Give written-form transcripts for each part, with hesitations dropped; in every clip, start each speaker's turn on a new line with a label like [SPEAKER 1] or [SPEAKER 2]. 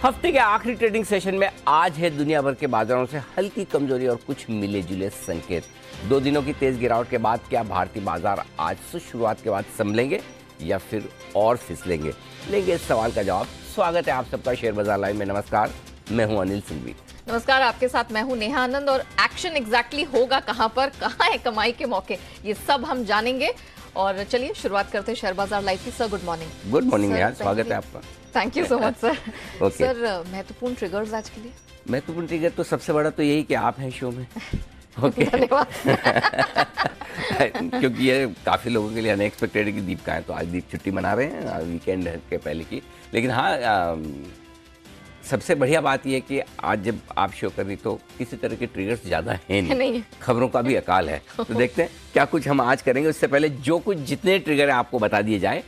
[SPEAKER 1] हफ्ते के आखिरी ट्रेडिंग सेशन में आज है दुनिया भर के बाजारों से हल्की कमजोरी और कुछ मिले जुले संकेत। 2 दिनों की तेज गिरावट के बाद क्या भारतीय बाजार आज से शुरुआत के बाद संभलेंगे या फिर और फिसलेंगे? लेंगे इस सवाल का जवाब। स्वागत है आप सबका शेयर बाजार लाइव में। नमस्कार, मैं हूं अनिल सिंघवी।
[SPEAKER 2] नमस्कार, आपके साथ मैं हूं नेहा आनंद। और एक्शन एग्जैक्टली होगा कहां पर, कहां है कमाई के मौके, ये सब हम जानेंगे। और चलिए शुरुआत करते हैं शेयर बाजार लाइव की। Sir good morning.
[SPEAKER 1] Good morning Neha, स्वागत है आपका।
[SPEAKER 2] Thank you so much sir.
[SPEAKER 1] Okay.
[SPEAKER 2] Sir महत्वपूर्ण ट्रिगर्स आज के लिए?
[SPEAKER 1] महत्वपूर्ण ट्रिगर तो सबसे बड़ा तो यही कि आप हैं शो में। ओके
[SPEAKER 2] धन्यवाद।
[SPEAKER 1] क्योंकि ये काफ़ी लोगों के लिए अनएक्सपेक्टेड कि दीप का है, तो आज दीप छुट्टी मना रहे हैं वीकेंड के पहले की। लेकिन हाँ, सबसे बढ़िया बात यह है कि आज जब आप शो कर रही तो किसी तरह के ट्रिगर्स ज़्यादा हैं नहीं, खबरों का भी अकाल है। तो देखते हैं क्या कुछ हम आज करेंगे। उससे पहले जो कुछ जितने ट्रिगर है आपको बता दिए जाए।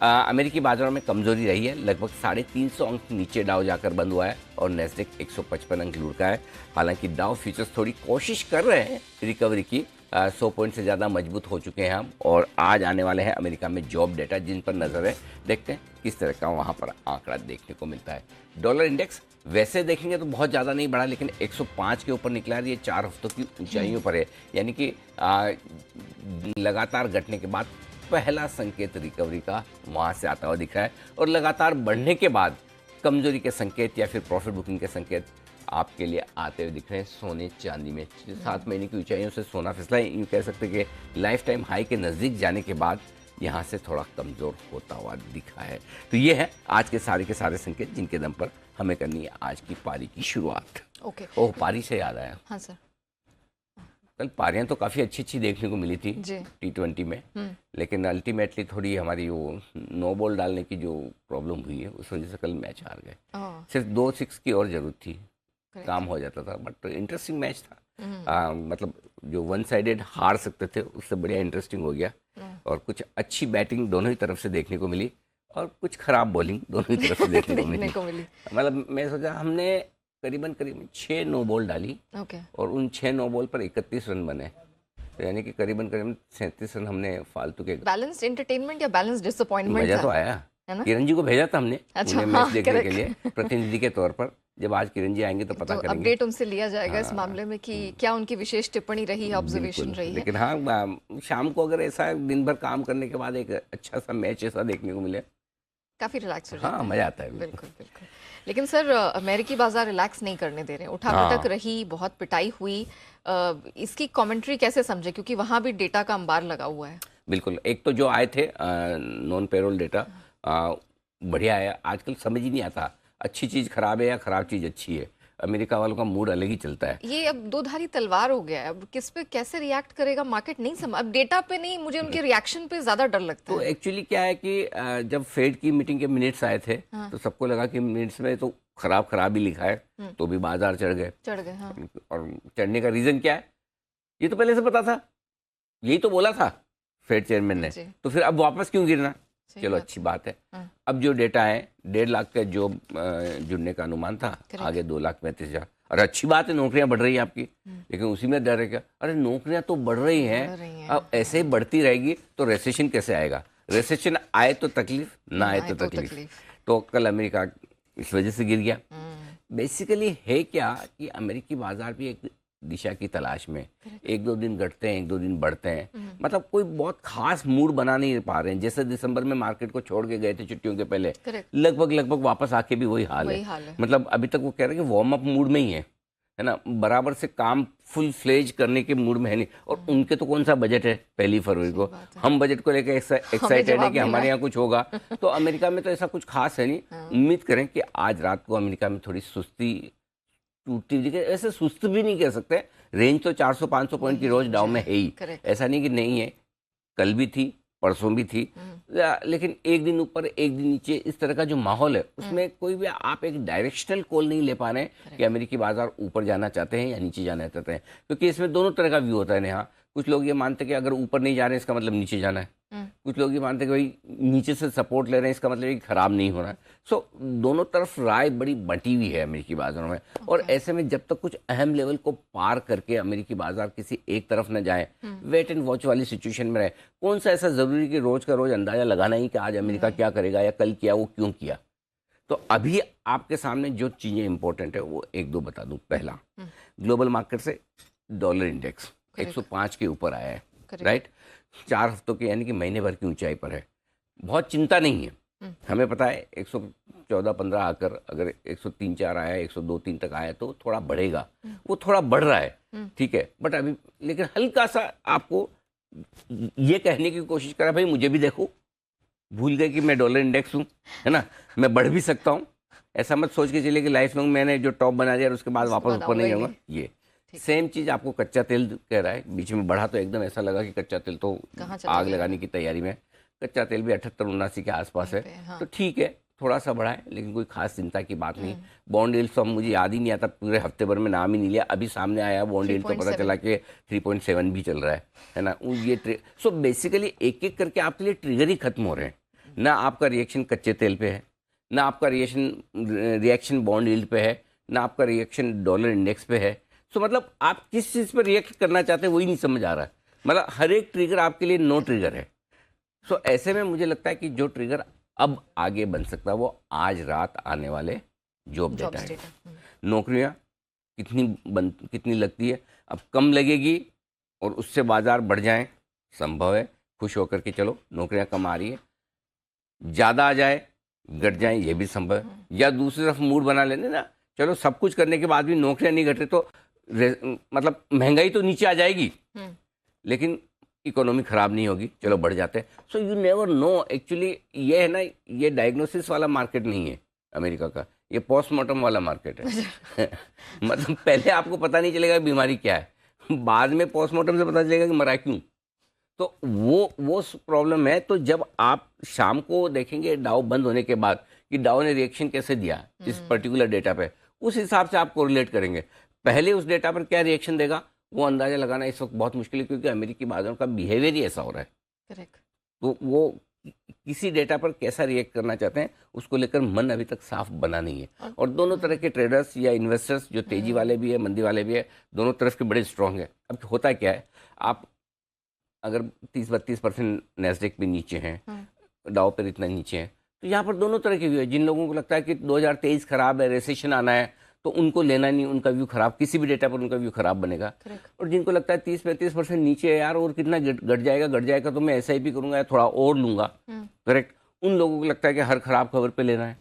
[SPEAKER 1] अमेरिकी बाजारों में कमजोरी रही है, लगभग 350 अंक नीचे डाउ जाकर बंद हुआ है और नेस्डेक 155 अंक लुढ़का है। हालांकि डाउ फ्यूचर्स थोड़ी कोशिश कर रहे हैं रिकवरी की। 100 पॉइंट से ज़्यादा मजबूत हो चुके हैं हम। और आज आने वाले हैं अमेरिका में जॉब डेटा, जिन पर नजर है। देखते हैं किस तरह का वहाँ पर आंकड़ा देखने को मिलता है। डॉलर इंडेक्स वैसे देखेंगे तो बहुत ज़्यादा नहीं बढ़ा, लेकिन 105 के ऊपर निकला है। ये 4 हफ्तों की ऊंचाइयों पर है, यानी कि लगातार घटने के बाद पहला संकेत रिकवरी का वहाँ से आता हुआ दिख रहा है। और लगातार बढ़ने के बाद कमजोरी के संकेत या फिर प्रॉफिट बुकिंग के संकेत आपके लिए आते हुए दिख रहे हैं सोने चांदी में। 7 महीने की ऊंचाइयों से सोना फिसला, यूँ कह सकते कि लाइफ टाइम हाई के नज़दीक जाने के बाद यहाँ से थोड़ा कमज़ोर होता हुआ दिखा है। तो ये है आज के सारे संकेत जिनके दम पर हमें करनी है आज की पारी की शुरुआत।
[SPEAKER 2] ओके।
[SPEAKER 1] ओह, पारी से याद आया।
[SPEAKER 2] हाँ सर।
[SPEAKER 1] कल पारियां तो काफ़ी अच्छी देखने को मिली थी T20 में, लेकिन अल्टीमेटली थोड़ी हमारी वो नो बॉल डालने की जो प्रॉब्लम हुई है उस वजह से कल मैच हार गए। सिर्फ 2 6 की और ज़रूरत थी, काम हो जाता था। बट इंटरेस्टिंग मैच था। मतलब जो वन साइडेड हार सकते थे उससे बढ़िया इंटरेस्टिंग हो गया। और कुछ अच्छी बैटिंग दोनों ही तरफ से देखने को मिली और कुछ खराब बॉलिंग दोनों ही तरफ से देखने को मिली। मतलब मैं सोचा, हमने करीबन 6 नो बॉल डाली और उन 6 नो बॉल पर 31 रन बने, तो यानी कि करीबन 37 रन हमने फालतू के।
[SPEAKER 2] बैलेंस्ड एंटरटेनमेंट या बैलेंस्ड डिसअपॉइंटमेंट?
[SPEAKER 1] मजा तो आया। किरण जी को भेजा था हमने मैच देखने के लिए प्रतिनिधि के तौर पर। जब आज किरण जी आएंगे तो पता करेंगे,
[SPEAKER 2] अपडेट उनसे लिया जाएगा इस मामले में कि क्या उनकी विशेष टिप्पणी रही है, ऑब्जर्वेशन रही है।
[SPEAKER 1] लेकिन हाँ, शाम को अगर ऐसा दिन भर काम करने के बाद एक अच्छा सा मैच ऐसा देखने को मिले, काफी
[SPEAKER 2] रिलैक्स हो
[SPEAKER 1] जाता है। हाँ, मजा आता है।
[SPEAKER 2] बिल्कुल बिल्कुल। लेकिन सर अमेरिकी बाजार रिलैक्स नहीं करने दे रहे हैं, उठापटक रही, बहुत पिटाई हुई। इसकी कमेंट्री कैसे समझे, क्योंकि वहां भी डेटा का अंबार लगा हुआ है।
[SPEAKER 1] बिल्कुल। एक तो जो आए थे नॉन पेरोल डेटा बढ़िया है। आजकल समझ ही नहीं आता अच्छी चीज़ खराब है या खराब चीज़ अच्छी है। अमेरिका वालों का मूड अलग ही चलता है।
[SPEAKER 2] ये अब दोधारी तलवार हो गया है। अब किस पे कैसे रिएक्ट करेगा मार्केट नहीं समझ। अब डेटा पे नहीं, मुझे उनके रिएक्शन पे ज्यादा डर लगता है।
[SPEAKER 1] तो एक्चुअली क्या है कि जब फेड की मीटिंग के मिनट्स आए थे, तो सबको लगा कि मिनट्स में तो खराब ही लिखा है, तो भी बाजार चढ़ गए। हाँ। और चढ़ने का रीजन क्या है, ये तो पहले से पता था, यही तो बोला था फेड चेयरमैन ने। तो फिर अब वापस क्यों गिरना? चलो अच्छी बात है। अब जो डेटा है 1.5 लाख का जो जुड़ने का अनुमान था, आगे 2,35,000। और अच्छी बात है, नौकरियां बढ़ रही है आपकी। लेकिन उसी में डर है क्या? अरे नौकरियां तो बढ़ रही हैं, अब ऐसे ही बढ़ती रहेगी तो रेसेशन कैसे आएगा? रेसेशन आए तो तकलीफ, ना आए तो तकलीफ। तो कल अमेरिका इस वजह से गिर गया। बेसिकली है क्या कि अमेरिकी बाजार भी एक दिशा की तलाश में, 1-2 दिन घटते हैं, 1-2 दिन बढ़ते हैं। मतलब कोई बहुत खास मूड बना नहीं पा रहे हैं। जैसे दिसंबर में मार्केट को छोड़ के गए थे छुट्टियों के पहले, लगभग वापस आके भी वही हाल है। मतलब अभी तक वो कह रहे हैं कि वार्म अप मूड में ही है ना, बराबर से काम फुल फ्लेज करने के मूड में है नहीं। और उनके तो कौन सा बजट है 1 फरवरी को? हम बजट को लेकर एक्साइटेड है कि हमारे यहाँ कुछ होगा। तो अमेरिका में तो ऐसा कुछ खास है नहीं। उम्मीद करें कि आज रात को अमेरिका में थोड़ी सुस्ती टूटती हुई, ऐसे सुस्त भी नहीं कह सकते। रेंज तो 400-500 पॉइंट की रोज डाउन में है ही, ऐसा नहीं कि नहीं है। कल भी थी, परसों भी थी। लेकिन एक दिन ऊपर एक दिन नीचे इस तरह का जो माहौल है, उसमें कोई भी आप एक डायरेक्शनल कॉल नहीं ले पा रहे हैं कि अमेरिकी बाजार ऊपर जाना चाहते हैं या नीचे जाना चाहते हैं। क्योंकि इसमें दोनों तरह का व्यू होता है नेहा। कुछ लोग ये मानते हैं कि अगर ऊपर नहीं जा रहे हैं इसका मतलब नीचे जाना है। कुछ लोग ये मानते हैं कि भाई नीचे से सपोर्ट ले रहे हैं इसका मतलब ये खराब नहीं हो रहा है। सो दोनों तरफ राय बड़ी बंटी हुई है अमेरिकी बाजारों में। और ऐसे में जब तक कुछ अहम लेवल को पार करके अमेरिकी बाजार किसी एक तरफ न जाए, वेट एंड वॉच वाली सिचुएशन में रहे। कौन सा ऐसा जरूरी कि रोज का रोज अंदाजा लगाना ही कि आज अमेरिका क्या करेगा या कल किया वो क्यों किया। तो अभी आपके सामने जो चीज़ें इंपॉर्टेंट है वो एक दो बता दूं। पहला, ग्लोबल मार्केट से डॉलर इंडेक्स 105 के ऊपर आया है, राइट। 4 हफ्तों के यानी कि महीने भर की ऊंचाई पर है। बहुत चिंता नहीं है, हमें पता है 114-15 आकर अगर 103-4 आया, 102-3 तक आया तो थोड़ा बढ़ेगा, वो थोड़ा बढ़ रहा है, ठीक है। बट अभी लेकिन हल्का सा आपको ये कहने की कोशिश करा, भाई मुझे भी देखो, भूल गए कि मैं डॉलर इंडेक्स हूँ, है ना, मैं बढ़ भी सकता हूँ। ऐसा मत सोच के चलिए कि लाइफ लॉन्ग मैंने जो टॉप बना दिया और उसके बाद वापस ऊपर नहीं जाऊंगा। ये सेम चीज आपको कच्चा तेल कह रहा है, बीच में बढ़ा तो एकदम ऐसा लगा कि कच्चा तेल तो आग लगाने की तैयारी में। कच्चा तेल भी 78-79 के आसपास है, तो ठीक है थोड़ा सा बढ़ा है, लेकिन कोई खास चिंता की बात नहीं। बॉन्ड यील्ड तो मुझे याद ही नहीं आता, पूरे हफ्ते भर में नाम ही नहीं लिया, अभी सामने आया बॉन्ड यील्ड तो पता चला कि 3.7 भी चल रहा है ना। ये सो बेसिकली एक एक करके आपके लिए ट्रिगर ही खत्म हो रहे हैं। ना आपका रिएक्शन कच्चे तेल पे है, ना आपका रिएक्शन बॉन्ड यील्ड पे है, ना आपका रिएक्शन डॉलर इंडेक्स पे है। सो मतलब आप किस चीज़ पर रिएक्ट करना चाहते हैं वही नहीं समझ आ रहा है। मतलब हर एक ट्रिगर आपके लिए नो ट्रिगर है। सो ऐसे में मुझे लगता है कि जो ट्रिगर अब आगे बन सकता है वो आज रात आने वाले जॉब डेटा है। नौकरियां कितनी लगती है, अब कम लगेगी और उससे बाजार बढ़ जाए, संभव है। खुश होकर के चलो नौकरियां कम आ रही है, ज़्यादा आ जाए घट जाए ये भी संभव है। या दूसरी तरफ मूड बना लेने ना, चलो सब कुछ करने के बाद भी नौकरियां नहीं घट रही तो मतलब महंगाई तो नीचे आ जाएगी लेकिन इकोनॉमी खराब नहीं होगी, चलो बढ़ जाते हैं। So you never know. Actually ये है ना, ये डायग्नोसिस वाला मार्केट नहीं है अमेरिका का, ये पोस्टमार्टम वाला मार्केट है। मतलब पहले आपको पता नहीं चलेगा बीमारी क्या है, बाद में पोस्टमार्टम से पता चलेगा कि मरा क्यों। तो वो प्रॉब्लम है। तो जब आप शाम को देखेंगे डाउ बंद होने के बाद कि डाउ ने रिएक्शन कैसे दिया इस पर्टिकुलर डेटा पे, उस हिसाब से आप कोरिलेट करेंगे। पहले उस डेटा पर क्या रिएक्शन देगा वो अंदाजा लगाना इस वक्त बहुत मुश्किल है, क्योंकि अमेरिकी बाजारों का बिहेवियर ही ऐसा हो रहा है।
[SPEAKER 2] करेक्ट।
[SPEAKER 1] तो वो किसी डेटा पर कैसा रिएक्ट करना चाहते हैं उसको लेकर मन अभी तक साफ बना नहीं है। और दोनों तरह के ट्रेडर्स या इन्वेस्टर्स, जो तेजी वाले भी है मंदी वाले भी है, दोनों तरफ के बड़े स्ट्रांग है। अब होता क्या है, आप अगर 30-32% नैस्डैक पे नीचे हैं, डाउ पर इतना नीचे है, तो यहाँ पर दोनों तरह के व्यू है। जिन लोगों को लगता है कि 2023 खराब है, रेसेशन आना है, तो उनको लेना नहीं, उनका व्यू खराब, किसी भी डेटा पर उनका व्यू खराब बनेगा। और जिनको लगता है 30-35% नीचे है यार और कितना घट जाएगा तो मैं SIP करूंगा या थोड़ा और लूंगा, करेक्ट, उन लोगों को लगता है कि हर खराब खबर पे लेना है।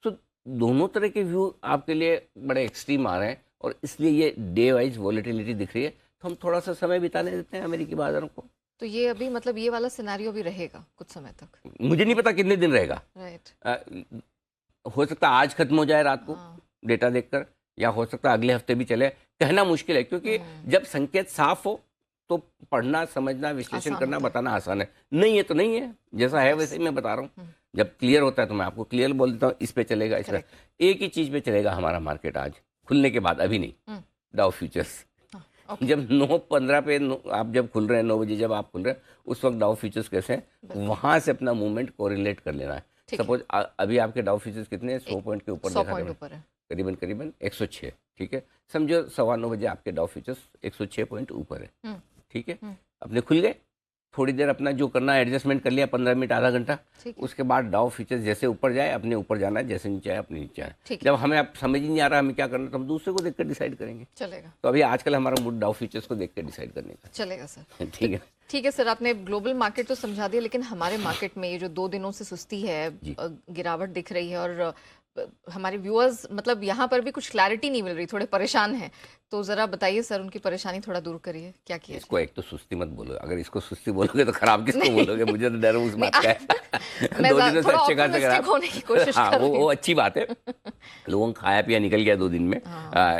[SPEAKER 1] तो दोनों तरह के व्यू आपके लिए बड़े एक्सट्रीम आ रहे हैं और इसलिए ये डे वाइज वॉलेटिलिटी दिख रही है। तो हम थोड़ा सा समय बिताने देते हैं अमेरिकी बाजारों को।
[SPEAKER 2] तो ये अभी मतलब ये वाला सिनेरियो भी रहेगा कुछ समय तक,
[SPEAKER 1] मुझे नहीं पता कितने दिन रहेगा।
[SPEAKER 2] राइट।
[SPEAKER 1] हो सकता है आज खत्म हो जाए रात को डेटा देखकर, या हो सकता है अगले हफ्ते भी चले, कहना मुश्किल है। क्योंकि जब संकेत साफ हो तो पढ़ना, समझना, विश्लेषण करना, बताना आसान है। नहीं है तो नहीं है, जैसा है वैसे ही मैं बता रहा हूँ। जब क्लियर होता है तो मैं आपको क्लियर बोल देता हूँ, इस पे चलेगा, इस पे। एक ही चीज पे चलेगा हमारा मार्केट आज खुलने के बाद, अभी नहीं, डाउ फ्यूचर्स। जब 9:15 पे आप जब खुल रहे हैं, 9 बजे जब आप खुल रहे हैं, उस वक्त डाउ फ्यूचर्स कैसे हैं, वहां से अपना मूवमेंट कोरिलेट कर लेना है। सपोज अभी आपके डाउ फ्यूचर्स कितने 100 पॉइंट के ऊपर देखा है, करीबन 106, ठीक है। समझो 9:15 बजे आपके डाउ फ्यूचर्स 106 पॉइंट ऊपर है, ठीक है। अपने खुल गए, थोड़ी देर अपना जो करना है एडजस्टमेंट कर लिया, 15 मिनट आधा घंटा, उसके बाद डाउ फ्यूचर्स जैसे ऊपर जाए अपने ऊपर जाना है, जैसे नीचे आए अपने नीचे आए। जब हमें अब समझ ही नहीं आ रहा हमें क्या करना, तो हम दूसरे को देखकर डिसाइड करेंगे, चलेगा। तो अभी आजकल हमारा मूड डाउ फ्यूचर्स को देख कर डिसाइड करने का
[SPEAKER 2] चलेगा सर।
[SPEAKER 1] ठीक है,
[SPEAKER 2] ठीक है सर, आपने ग्लोबल मार्केट तो समझा दिया, लेकिन हमारे मार्केट में ये जो 2 दिनों से सुस्ती है, गिरावट दिख रही है और हमारे व्यूअर्स मतलब यहाँ पर भी कुछ क्लैरिटी नहीं मिल रही, थोड़े परेशान हैं, तो जरा बताइए सर उनकी परेशानी थोड़ा दूर करिए, क्या किया
[SPEAKER 1] इसको। एक तो सुस्ती मत बोलो, अगर इसको सुस्ती बोलोगे तो खराब किसको बोलोगे, मुझे तो डर उस बात का है। 2 दिनों से अच्छे खासे खराब
[SPEAKER 2] होने की कोशिश
[SPEAKER 1] हाँ, वो अच्छी बात है। लोगों को खाया पिया निकल गया 2 दिन में।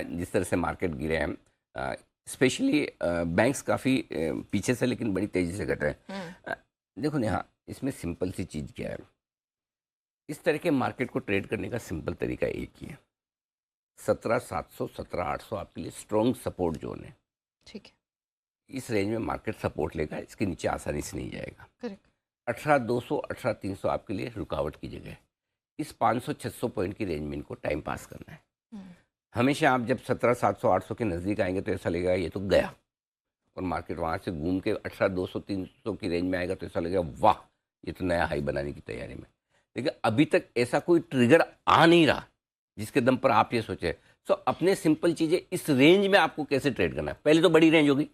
[SPEAKER 1] जिस तरह से मार्केट गिरे हैं, स्पेशली बैंक्स काफ़ी पीछे से लेकिन बड़ी तेज़ी से घट रहे हैं। देखो नेहा, इसमें सिंपल सी चीज़ क्या है, इस तरह के मार्केट को ट्रेड करने का सिंपल तरीका एक ही है, 17,700 17,800 आपके लिए स्ट्रॉन्ग सपोर्ट जोन है,
[SPEAKER 2] ठीक है।
[SPEAKER 1] इस रेंज में मार्केट सपोर्ट लेगा, इसके नीचे आसानी से नहीं जाएगा।
[SPEAKER 2] करेक्ट।
[SPEAKER 1] 18,200 18,300 आपके लिए रुकावट की जगह है। इस 500-600 पॉइंट की रेंज में इनको टाइम पास करना है। हमेशा आप जब 17,700 800 के नज़दीक आएंगे तो ऐसा लगेगा ये तो गया, और मार्केट वहाँ से घूम के 18,200 300 की रेंज में आएगा तो ऐसा लगेगा वाह ये तो नया हाई बनाने की तैयारी में। लेकिन अभी तक ऐसा कोई ट्रिगर आ नहीं रहा जिसके दम पर आप ये सोचे। सो अपने सिंपल चीजें इस रेंज में आपको कैसे ट्रेड करना है, पहले तो बड़ी रेंज होगी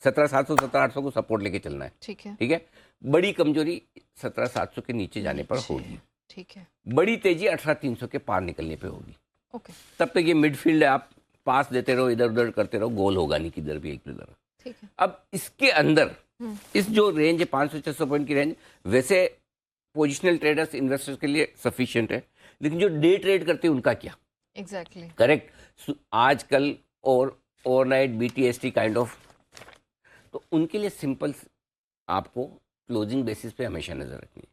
[SPEAKER 1] 17,700 17,800 को सपोर्ट लेके चलना है।
[SPEAKER 2] ठीक है।
[SPEAKER 1] ठीक है, बड़ी कमजोरी 17,700 के नीचे जाने पर होगी।
[SPEAKER 2] ठीक है।
[SPEAKER 1] बड़ी तेजी 18,300 के पार निकलने पे होगी।
[SPEAKER 2] ओके।
[SPEAKER 1] तब तक ये मिडफील्ड है, आप पास देते रहो, इधर उधर करते रहो, गोल होगा नहीं किधर भी एक तरह।
[SPEAKER 2] ठीक है।
[SPEAKER 1] अब इसके अंदर इस जो रेंज है 500-600 पॉइंट की रेंज, वैसे पोजिशनल ट्रेडर्स इन्वेस्टर्स के लिए सफिशिएंट है, लेकिन जो डे ट्रेड करते हैं उनका क्या?
[SPEAKER 2] एग्जैक्टली।
[SPEAKER 1] करेक्ट। आजकल और ओवरनाइट BTST काइंड ऑफ, तो उनके लिए सिंपल आपको क्लोजिंग बेसिस पे हमेशा नजर रखनी है।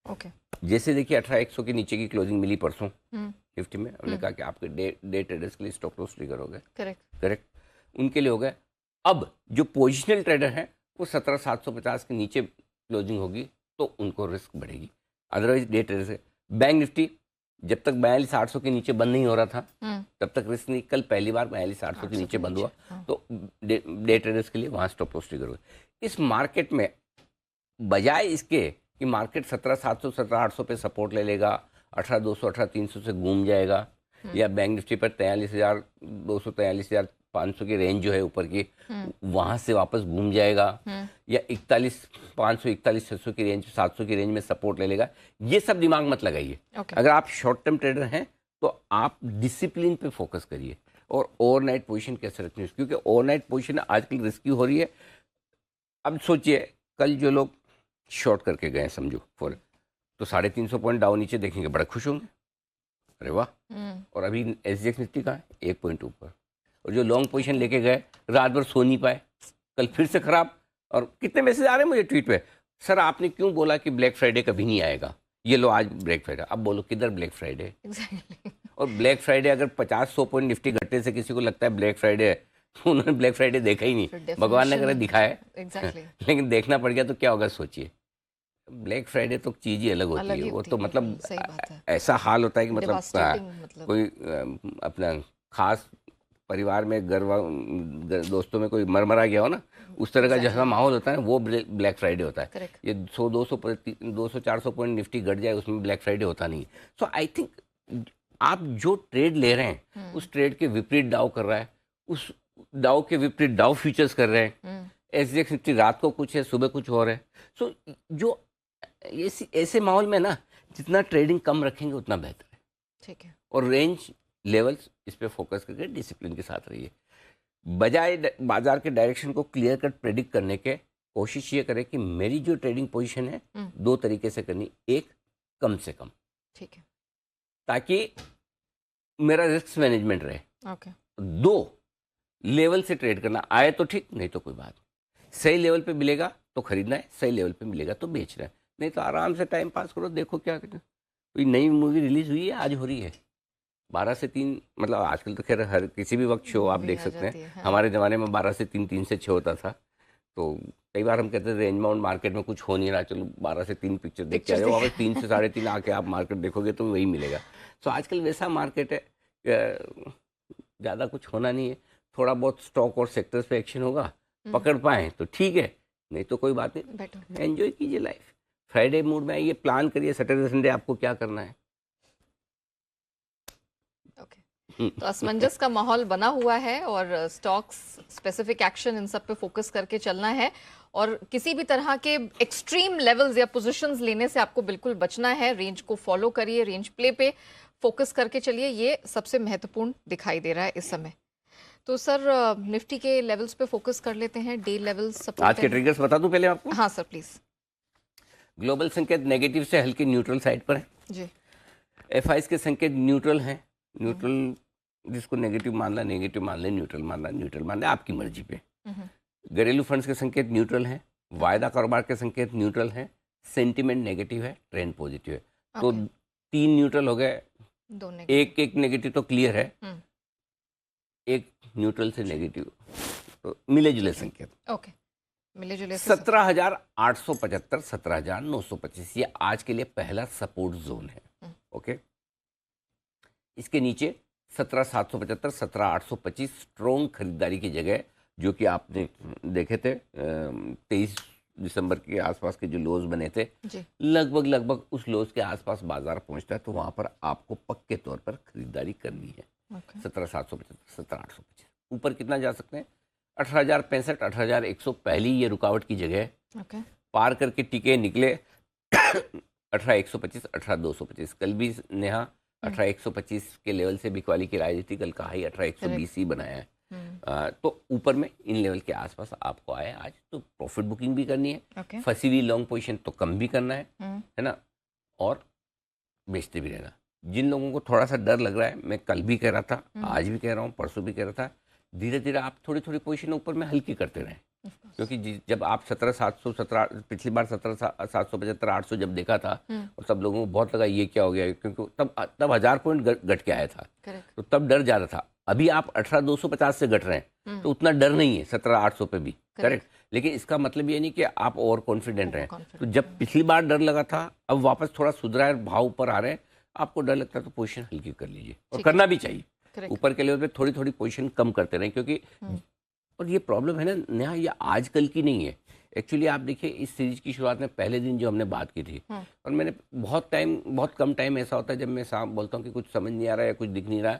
[SPEAKER 2] ओके।
[SPEAKER 1] जैसे देखिए 18,100 के नीचे की क्लोजिंग मिली परसों निफ्टी में, हमने कहा कि आपके डे ट्रेडर्स के लिए स्टॉप लॉस ट्रिगर हो गए। करेक्ट, उनके लिए हो गए। अब जो पोजिशनल ट्रेडर हैं वो 17,750 के नीचे क्लोजिंग होगी तो उनको रिस्क बढ़ेगी, अदरवाइज डे ट्रेडर से। बैंक निफ्टी जब तक 42,800 के नीचे बंद नहीं हो रहा था तब तक रिस्क नहीं। कल पहली बार 42,800 के नीचे बंद हुआ तो डे ट्रेडर्स के लिए वहाँ स्टॉप लॉस ट्रिगर हुआ। इस मार्केट में बजाय इसके कि मार्केट 17,700 17,800 पे सपोर्ट ले लेगा, 18,200 18,300 से घूम जाएगा, या बैंक निफ्टी पर 43,200 43,500 की रेंज जो है ऊपर की वहां से वापस घूम जाएगा, या 41,500 41,600 की रेंज 700 की रेंज में सपोर्ट ले लेगा, ये सब दिमाग मत लगाइए। अगर आप शॉर्ट टर्म ट्रेडर हैं तो आप डिसिप्लिन पे फोकस करिए और ओवरनाइट पोजीशन कैसे रखनी है, क्योंकि ओवरनाइट पोजीशन आजकल रिस्की हो रही है। अब सोचिए कल जो लोग शॉर्ट करके गए समझो फॉर, तो 350 पॉइंट डाउन नीचे देखेंगे बड़े खुश होंगे, अरे वाह। और अभी SGX निफ्टी का 1 पॉइंट ऊपर, और जो लॉन्ग पोजीशन लेके गए रात भर सो नहीं पाए, कल फिर से खराब। और कितने मैसेज आ रहे हैं मुझे ट्वीट पे, सर आपने क्यों बोला कि ब्लैक फ्राइडे कभी नहीं आएगा, ये लो आज ब्लैक फ्राइडे। अब बोलो किधर ब्लैक फ्राइडे? और ब्लैक फ्राइडे अगर 50-100 पॉइंट निफ्टी घटने से किसी को लगता है ब्लैक फ्राइडे है, तो उन्होंने ब्लैक फ्राइडे देखा ही नहीं, भगवान ने करे दिखाए लेकिन देखना पड़ गया तो क्या होगा सोचिए। ब्लैक फ्राइडे तो चीज ही अलग होती है, वो तो मतलब ऐसा हाल होता है कि मतलब कोई अपना खास परिवार में दोस्तों में कोई मर गया हो ना, उस तरह का जैसा माहौल होता है वो ब्लैक फ्राइडे होता है। ये 100-200-400 पॉइंट निफ्टी घट जाए उसमें ब्लैक फ्राइडे होता नहीं। सो आई थिंक आप जो ट्रेड ले रहे हैं उस ट्रेड के विपरीत डाउ कर रहा है, उस डाउ के विपरीत डाउ फ्यूचर्स कर रहे हैं। SGX निफ्टी रात को कुछ है सुबह कुछ और है। सो जो ऐसे माहौल में ना जितना ट्रेडिंग कम रखेंगे उतना बेहतर है। ठीक है। और रेंज लेवल्स इस पे फोकस करके डिसिप्लिन के साथ रहिए। बजाय बाजार के डायरेक्शन को क्लियर कट प्रेडिक्ट करने के कोशिश ये करें कि मेरी जो ट्रेडिंग पोजीशन है 2 तरीके से करनी, एक कम से कम, ठीक है, ताकि मेरा रिस्क मैनेजमेंट रहे। ओके। 2 लेवल से ट्रेड करना, आए तो ठीक नहीं तो कोई बात, सही लेवल पे मिलेगा तो खरीदना है, सही लेवल पे मिलेगा तो बेचना है, नहीं तो आराम से टाइम पास करो। देखो क्या करना, कोई नई मूवी रिलीज हुई है, आज हो रही है 12 से 3, मतलब आजकल तो खैर हर किसी भी वक्त शो आप देख सकते हैं। हाँ। हमारे ज़माने में 12 से 3 3 से 6 होता था, तो कई बार हम कहते थे रेंज माउंट मार्केट में कुछ हो नहीं रहा, चलो 12 से 3 पिक्चर देख के आ जाओ, अगर 3 से 3:30 आके आप मार्केट देखोगे तो वही मिलेगा। तो आजकल वैसा मार्केट है, ज़्यादा कुछ होना नहीं है, थोड़ा बहुत स्टॉक और सेक्टर्स पे एक्शन होगा, पकड़ पाए तो ठीक है, नहीं तो कोई बात नहीं, एंजॉय कीजिए लाइफ। फ्राइडे मूड में आइए, प्लान करिए सैटरडे संडे आपको क्या करना है।
[SPEAKER 2] तो असमंजस का माहौल बना हुआ है और स्टॉक्स स्पेसिफिक एक्शन इन सब पे फोकस करके चलना है, और किसी भी तरह के एक्सट्रीम लेवल्स या पोजीशंस लेने से आपको बिल्कुल बचना है। रेंज को फॉलो करिए, रेंज प्ले पे फोकस करके चलिए, ये सबसे महत्वपूर्ण दिखाई दे रहा है इस समय। तो सर निफ्टी के लेवल्स पे फोकस कर लेते हैं, डे लेवल्स।
[SPEAKER 1] आज के ट्रिगर्स बता दूं पहले आपको?
[SPEAKER 2] हाँ सर प्लीज।
[SPEAKER 1] ग्लोबल संकेत नेगेटिव से हल्के न्यूट्रल साइड पर है जी। FIs के संकेत न्यूट्रल हैं, न्यूट्रल जिसको नेगेटिव मानना नेगेटिव मान ले, न्यूट्रल मानना न्यूट्रल मान ले, आपकी मर्जी पे। घरेलू फंड्स के संकेत न्यूट्रल हैं, वायदा कारोबार के संकेत न्यूट्रल हैं, सेंटिमेंट नेगेटिव है, ट्रेंड पॉजिटिव है। तो 3 न्यूट्रल हो गए, एक नेगेटिव तो क्लियर है, एक न्यूट्रल से नेगेटिव, तो मिले जुले संकेत। ओके, मिले जुले 17,875 17,925 ये आज के लिए पहला सपोर्ट जोन है। ओके, इसके नीचे 17,775 17,825 स्ट्रॉन्ग खरीदारी की जगह, जो कि आपने देखे थे 23 दिसंबर के आसपास के जो लोज बने थे,
[SPEAKER 2] जी।
[SPEAKER 1] लगभग उस लोज के आसपास बाजार पहुंचता है, तो वहां पर आपको पक्के तौर पर खरीदारी करनी है। 17,775, 17,825, ऊपर कितना जा सकते हैं? 18,065, 18,100 पहली ये रुकावट की जगह है। पार करके टिके निकले 18,125, 18,225। कल भी नेहा 18,125 के लेवल से बिकवाली की राय थी, कल का हाई 18,120 ही बनाया है। तो ऊपर में इन लेवल के आसपास आपको आए आज, तो प्रॉफिट बुकिंग भी करनी है। फंसी हुई लॉन्ग पोजीशन तो कम भी करना है ना, और बेचते भी रहना। जिन लोगों को थोड़ा सा डर लग रहा है, मैं कल भी कह रहा था, आज भी कह रहा हूँ, परसों भी कह रहा था, धीरे धीरे आप थोड़ी थोड़ी पोजीशन ऊपर में हल्की करते रहें, क्योंकि जब आप 17,700 पिछली बार 17,775 800 जब देखा था, और सब लोगों को बहुत लगा ये क्या हो गया, क्योंकि तब 1000 पॉइंट घट के आया था, तो तब डर ज्यादा था। अभी आप 18,250 से घट रहे हैं, तो उतना डर नहीं है 17,800 पे भी, करेक्ट। लेकिन इसका मतलब ये नहीं कि आप ओवर कॉन्फिडेंट रहें। तो जब पिछली बार डर लगा था, अब वापस थोड़ा सुधरा है, भाव ऊपर आ रहे हैं, आपको डर लगता है तो पोजीशन हल्की कर लीजिए, और करना भी चाहिए। ऊपर के लेवल पे थोड़ी थोड़ी पोजीशन कम करते रहें, क्योंकि और ये प्रॉब्लम है ना नेहा, ये आजकल की नहीं है। एक्चुअली आप देखिए, इस सीरीज की शुरुआत में पहले दिन जो हमने बात की थी, और मैंने बहुत कम टाइम ऐसा होता है जब मैं बोलता हूँ कि कुछ समझ नहीं आ रहा है या कुछ दिख नहीं रहा,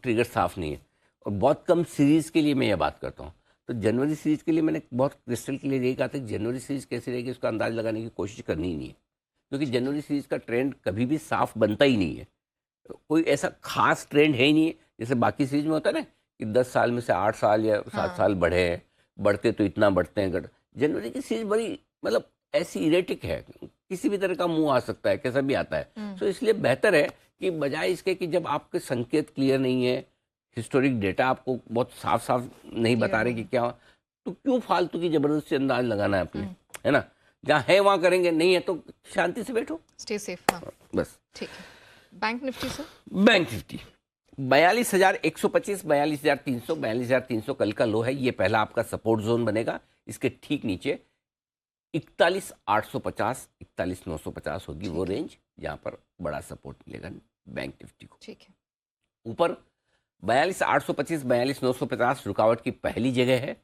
[SPEAKER 1] ट्रिगर साफ नहीं है, और बहुत कम सीरीज के लिए मैं ये बात करता हूँ। तो जनवरी सीरीज के लिए मैंने बहुत क्रिस्टल के लिए यही कहा था कि जनवरी सीरीज कैसी रहेगी उसका अंदाज लगाने की कोशिश करनी ही नहीं है, क्योंकि जनवरी सीरीज का ट्रेंड कभी भी साफ बनता ही नहीं है। कोई ऐसा खास ट्रेंड है ही नहीं है, जैसे बाकी सीरीज में होता है ना कि 10 साल में से 8 साल या 7 साल बढ़े हैं, बढ़ते तो इतना बढ़ते हैं घट। जनवरी की सीरीज बड़ी मतलब ऐसी इरेटिक है, किसी भी तरह का मुंह आ सकता है, कैसा भी आता है। तो इसलिए बेहतर है कि बजाय इसके कि जब आपके संकेत क्लियर नहीं है, हिस्टोरिक डेटा आपको बहुत साफ साफ नहीं बता रहे कि क्या, तो क्यों फालतू की जबरदस्ती अंदाज लगाना है अपने, है ना। जहाँ है वहाँ करेंगे, नहीं है तो शांति से बैठो,
[SPEAKER 2] स्टे सेफ।
[SPEAKER 1] बस
[SPEAKER 2] ठीक है। Bank Nifty sir? Bank Nifty
[SPEAKER 1] 42,125, 42,300, 42,300 कल का लो है। ये पहला आपका सपोर्ट जोन बनेगा। इसके ठीक नीचे 41,850, 41,950 होगी वो रेंज, जहां पर बड़ा सपोर्ट मिलेगा बैंक निफ्टी को।
[SPEAKER 2] ठीक है।
[SPEAKER 1] ऊपर 42,825, 42,950 रुकावट की पहली जगह है।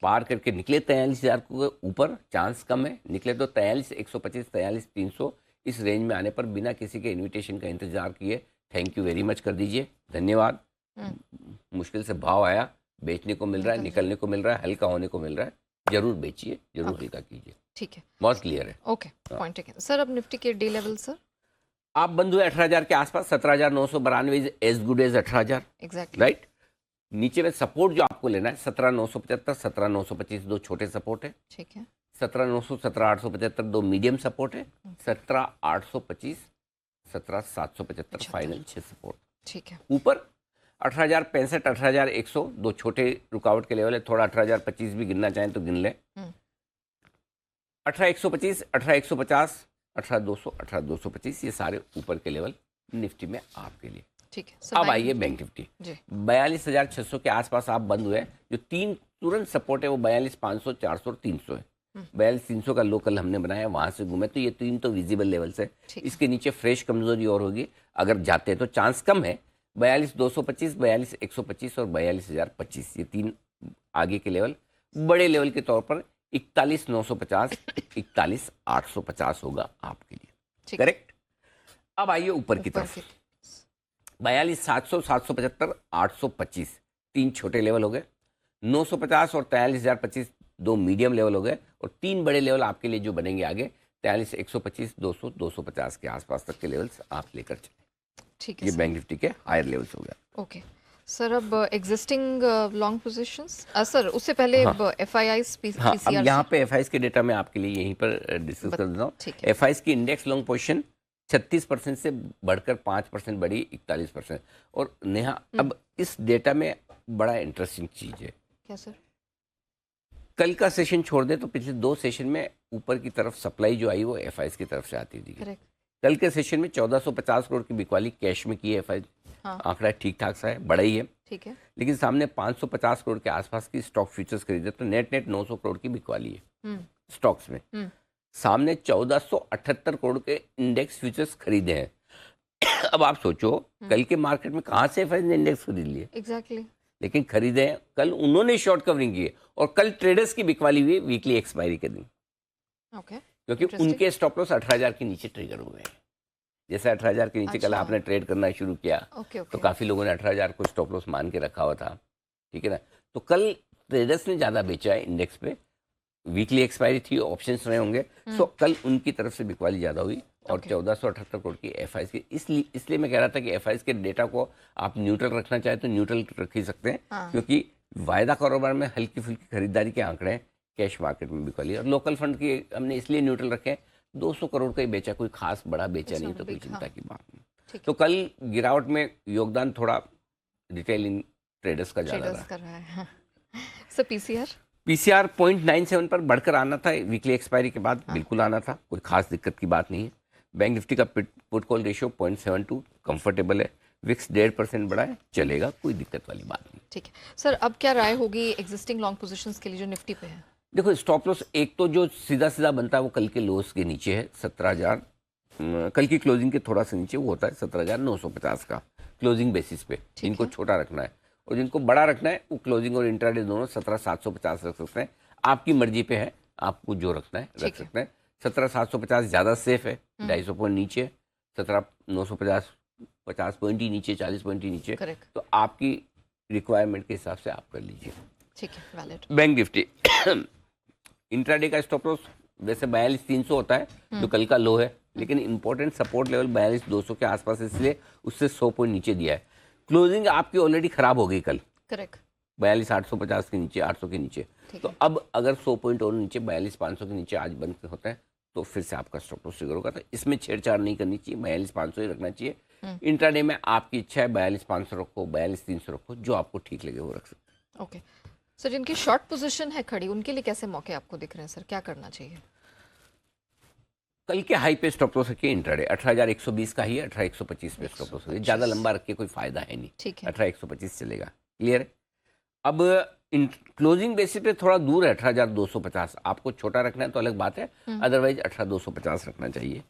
[SPEAKER 1] पार करके निकले 43,000 को ऊपर, चांस कम है, निकले तो 43,125, 43,300 इस रेंज में आने पर बिना किसी के इन्विटेशन का इंतजार किए थैंक यू वेरी मच कर दीजिए, धन्यवाद। मुश्किल से भाव आया, बेचने को मिल रहा है, निकलने को मिल रहा है, हल्का होने को मिल रहा है, जरूर बेचिए, जरूर हल्का कीजिए।
[SPEAKER 2] ठीक है,
[SPEAKER 1] बहुत क्लियर है।
[SPEAKER 2] Okay, point taken sir. अब निफ्टी के डे लेवल सर?
[SPEAKER 1] आप बंद हुए 18,000 के आसपास, 17,992 is as good as 18,000,
[SPEAKER 2] exactly
[SPEAKER 1] right. नीचे में सपोर्ट जो आपको लेना है 17,975, 17,925 दो छोटे सपोर्ट है।
[SPEAKER 2] ठीक है।
[SPEAKER 1] 17,900, 17,875 दो मीडियम सपोर्ट है। 17,825, 17,775 फाइनल 6 सपोर्ट।
[SPEAKER 2] ठीक है।
[SPEAKER 1] ऊपर 18,065, 18,100 दो छोटे रुकावट के लेवल है। थोड़ा 18,025 भी गिनना चाहें तो गिन लें। 18,125, 18,150, 18,200, 18,225 ये सारे ऊपर के लेवल निफ्टी में आपके लिए।
[SPEAKER 2] ठीक है।
[SPEAKER 1] अब आइए बैंक निफ्टी 42,600 के आसपास आप बंद हुए। जो तीन तुरंत सपोर्ट है वो 42,500, 400 और 300 है। 42,300 का लोकल हमने बनाया, वहां से घूमे, तो ये तीन तो विजिबल लेवल्स है। इसके नीचे फ्रेश कमजोरी और होगी, अगर जाते हैं तो चांस कम है। 42,225, 42,125 और 42,025 ये तीन आगे के लेवल। बड़े लेवल के तौर पर 41,950, 41,850 होगा आपके लिए, करेक्ट। अब आइए ऊपर की तरफ 42,700, 775, 825 तीन छोटे लेवल हो गए। 950 और 43,025 दो मीडियम लेवल हो गए, और तीन बड़े लेवल आपके लिए जो बनेंगे आगे 43,125, 200, 250 के आसपास तक के लेवल्स आप लेकर चले।
[SPEAKER 2] ठीक है,
[SPEAKER 1] ये बैंक निफ्टी के हायर लेवल्स हो गया।
[SPEAKER 2] Okay sir. अब एग्जिस्टिंग लॉन्ग पोजीशंस सर, उससे पहले एफआईआईज,
[SPEAKER 1] हाँ, अब यहाँ पे एफआईआईज के डेटा मैं आपके लिए यहीं पर डिस्कस कर देता हूँ। एफआईआईज की इंडेक्स लॉन्ग पोजीशन 36% से बढ़कर 5% बढ़ी, 41%। और नेहा अब इस डेटा में बड़ा इंटरेस्टिंग चीज है।
[SPEAKER 2] क्या सर?
[SPEAKER 1] कल का सेशन छोड़ दे तो पिछले दो सेशन में ऊपर की तरफ सप्लाई जो आई वो एफआईआईज की तरफ से आती थी। कल के सेशन में 1450 करोड़ की बिकवाली कैश में की है एफआईआईज। आंकड़ा ठीक ठाक सा है, बड़ा ही है, ठीक है। लेकिन सामने 550 करोड़ के आसपास की स्टॉक फ्यूचर्स खरीदे, तो नेट 900 करोड़ की बिकवाली है स्टॉक्स में। सामने 1478 करोड़ के इंडेक्स फ्यूचर्स खरीदे हैं। अब आप सोचो कल के मार्केट में कहां से एफआईआईज ने इंडेक्स खरीद लिए?
[SPEAKER 2] एग्जैक्टली।
[SPEAKER 1] लेकिन खरीदे हैं, कल उन्होंने शॉर्ट कवरिंग की है, और कल ट्रेडर्स की बिकवाली हुई वीकली एक्सपायरी के दिन।
[SPEAKER 2] ओके,
[SPEAKER 1] क्योंकि उनके स्टॉप लॉस 18,000 के नीचे ट्रिगर हुए हैं। जैसे 18,000 के नीचे कल
[SPEAKER 2] अच्छा।
[SPEAKER 1] आपने ट्रेड करना शुरू किया,
[SPEAKER 2] ओके,
[SPEAKER 1] तो
[SPEAKER 2] ओके,
[SPEAKER 1] काफ़ी लोगों ने 18,000 को स्टॉप लॉस मान के रखा हुआ था, ठीक है ना। तो कल ट्रेडर्स ने ज़्यादा बेचा है इंडेक्स पे, वीकली एक्सपायरी थी, ऑप्शंस रहे होंगे, सो कल उनकी तरफ से बिकवाली ज़्यादा हुई और 1478 करोड़ की एफआईज की। इसलिए मैं कह रहा था कि एफआईज के डेटा को आप न्यूट्रल रखना चाहे तो न्यूट्रल रख ही सकते हैं,
[SPEAKER 2] हाँ।
[SPEAKER 1] क्योंकि वायदा कारोबार में हल्की फुल्की खरीदारी के आंकड़े हैं, कैश मार्केट में बिकवाली। और लोकल फंड की हमने इसलिए न्यूट्रल रखे हैं, 200 करोड़ का ही बेचा, कोई खास बड़ा बेचा नहीं, तो कोई चिंता की बात नहीं। तो कल गिरावट में योगदान थोड़ा रिटेल इन ट्रेडर्स का ज़्यादा रहा।
[SPEAKER 2] कर रहा है। सर
[SPEAKER 1] पीसीआर 0.97 पर बढ़कर आना था वीकली एक्सपायरी के बाद, बिल्कुल आना था, कोई खास दिक्कत की बात नहीं है। बैंक निफ्टी का पुट कॉल रेशियो 0.72 कंफर्टेबल है। विक्स 1.5% बढ़ा है, चलेगा, कोई दिक्कत वाली बात नहीं।
[SPEAKER 2] ठीक है सर, अब क्या राय होगी एग्जिस्टिंग लॉन्ग पोजीशंस के लिए जो निफ्टी पे है?
[SPEAKER 1] देखो स्टॉप लॉस एक तो जो सीधा सीधा बनता है वो कल के लोस के नीचे है, 17,000, कल की क्लोजिंग के थोड़ा सा नीचे वो होता है 17,950 का क्लोजिंग बेसिस पे। जिनको छोटा रखना है और जिनको बड़ा रखना है वो क्लोजिंग और इंट्राडे दोनों 17,750 रख सकते हैं। आपकी मर्जी पे है, आपको जो रखना है रख सकते हैं। 17,750 ज़्यादा सेफ है, 250 पॉइंट नीचे, 17,950 50 पॉइंट ही नीचे, 40 पॉइंट ही नीचे, तो आपकी रिक्वायरमेंट के हिसाब से आप कर लीजिए।
[SPEAKER 2] ठीक है, वैलिड।
[SPEAKER 1] बैंक निफ्टी इंट्राडे का स्टॉप लॉस वैसे 42,300 होता है, जो कल का लो है, लेकिन इंपॉर्टेंट सपोर्ट लेवल 42,200 के आसपास, इसलिए उससे 100 पॉइंट नीचे दिया है। क्लोजिंग आपकी ऑलरेडी खराब हो गई कल,
[SPEAKER 2] करेक्ट,
[SPEAKER 1] 42,850 के नीचे, 800 के नीचे। तो अब अगर 100 पॉइंट और नीचे 42,500 के नीचे आज बंद होता है तो फिर से आपका स्टॉप लॉस ट्रिगर होगा। तो इसमें छेड़छाड़ नहीं करनी चाहिए, 42,500 ही रखना चाहिए। इंट्राडे में आपकी इच्छा है 42,500 रखो, 42,300 रखो, जो आपको ठीक लगे वो रख सकते हैं।
[SPEAKER 2] ओके सर, जिनकी शॉर्ट पोजीशन है खड़ी, उनके लिए कैसे मौके आपको दिख रहे हैं सर, क्या करना चाहिए?
[SPEAKER 1] कल के हाई पे स्टॉप लॉस रखिए इंट्राडे 18,120 का ही है, 18,125 पे स्टॉप लॉस रखिए, ज़्यादा लंबा रख के कोई फायदा है नहीं।
[SPEAKER 2] ठीक है,
[SPEAKER 1] 18,125 चलेगा, क्लियर है। अब क्लोजिंग बेसिस पे थोड़ा दूर है 18,250, आपको छोटा रखना है तो अलग बात है, अदरवाइज 18,250 रखना चाहिए।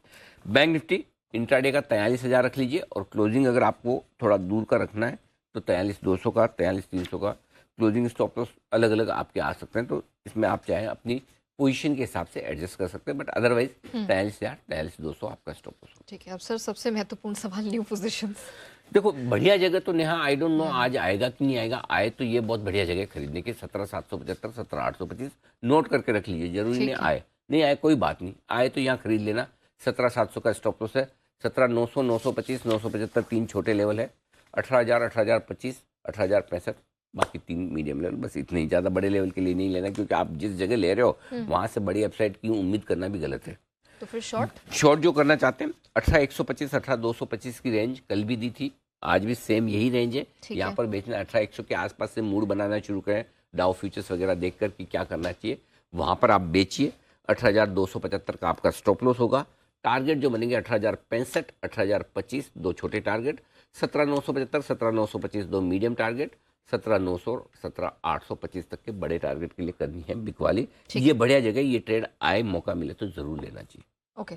[SPEAKER 1] बैंक निफ्टी इंट्राडे का 43,000 रख लीजिए, और क्लोजिंग अगर आपको थोड़ा दूर का रखना है तो 43,200 का, 43,300 का क्लोजिंग स्टॉप लॉस अलग अलग आपके आ सकते हैं। तो इसमें आप चाहें अपनी पोजीशन के हिसाब से एडजस्ट कर सकते हैं, बट अदरवाइज 43,000, 43,200 आपका स्टॉप लॉस।
[SPEAKER 2] ठीक है। अब सर सबसे महत्वपूर्ण सवाल, न्यू पोजीशंस।
[SPEAKER 1] देखो बढ़िया जगह तो नेहा, आई डोंट नो आज आएगा कि नहीं आएगा, आए तो ये बहुत बढ़िया जगह खरीदने की, 17,775, 17,825 नोट करके रख लीजिए, जरूरी नहीं आए, नहीं आए कोई बात नहीं, आए तो यहाँ खरीद लेना। 17,700 का स्टॉप लॉस है, 17,900, 925, 975 3 छोटे लेवल है, 18,000, 18,025, 18,065, बाकी 3 मीडियम लेवल, बस इतने ही, ज़्यादा बड़े लेवल के लिए नहीं लेना, क्योंकि आप जिस जगह ले रहे हो वहाँ से बड़ी अपसाइड की उम्मीद करना भी गलत है।
[SPEAKER 2] तो फिर शॉर्ट
[SPEAKER 1] जो करना चाहते हैं 18,125, 18,225 की रेंज कल भी दी थी, आज भी सेम यही रेंज है, यहाँ पर बेचना 18,100 के आसपास से मूड बनाना शुरू करें, डाउ फ्यूचर्स वगैरह देखकर कि क्या करना चाहिए, वहाँ पर आप बेचिए। 18,275 का आपका स्टॉप लॉस होगा। टारगेट जो बनेंगे 18,065, 18,025 दो छोटे टारगेट, 17,975, 17,925 दो मीडियम टारगेट, 17,900, 17,825 तक के बड़े टारगेट के लिए करनी है बिकवाली। ये बढ़िया जगह, ये ट्रेड आए, मौका मिले तो जरूर लेना चाहिए।
[SPEAKER 2] ओके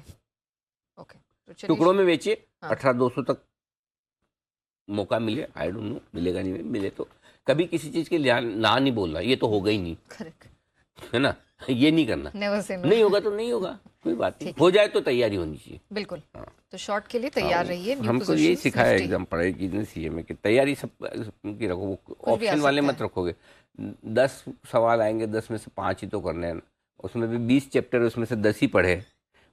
[SPEAKER 2] ओके, तो
[SPEAKER 1] टुकड़ों में बेचिए, 18,200 तक मौका मिले, आई डोंट नो मिलेगा नहीं मिले तो, कभी किसी चीज के लिए ना नहीं बोलना, ये तो होगा ही नहीं,
[SPEAKER 2] करेक्ट
[SPEAKER 1] है ना, ये नहीं करना, नहीं होगा तो नहीं होगा, कोई बात नहीं, हो जाए तो तैयारी होनी चाहिए।
[SPEAKER 2] बिल्कुल, तो शॉर्ट के लिए तैयार रहिए।
[SPEAKER 1] हमको यही सिखाया एग्जाम पढ़ाई की सीए में कि तैयारी सब की रखो, ऑप्शन वाले मत रखोगे। 10 सवाल आएंगे, 10 में से 5 ही तो करने हैं, उसमें भी 20 चैप्टर, उसमें से 10 ही पढ़े,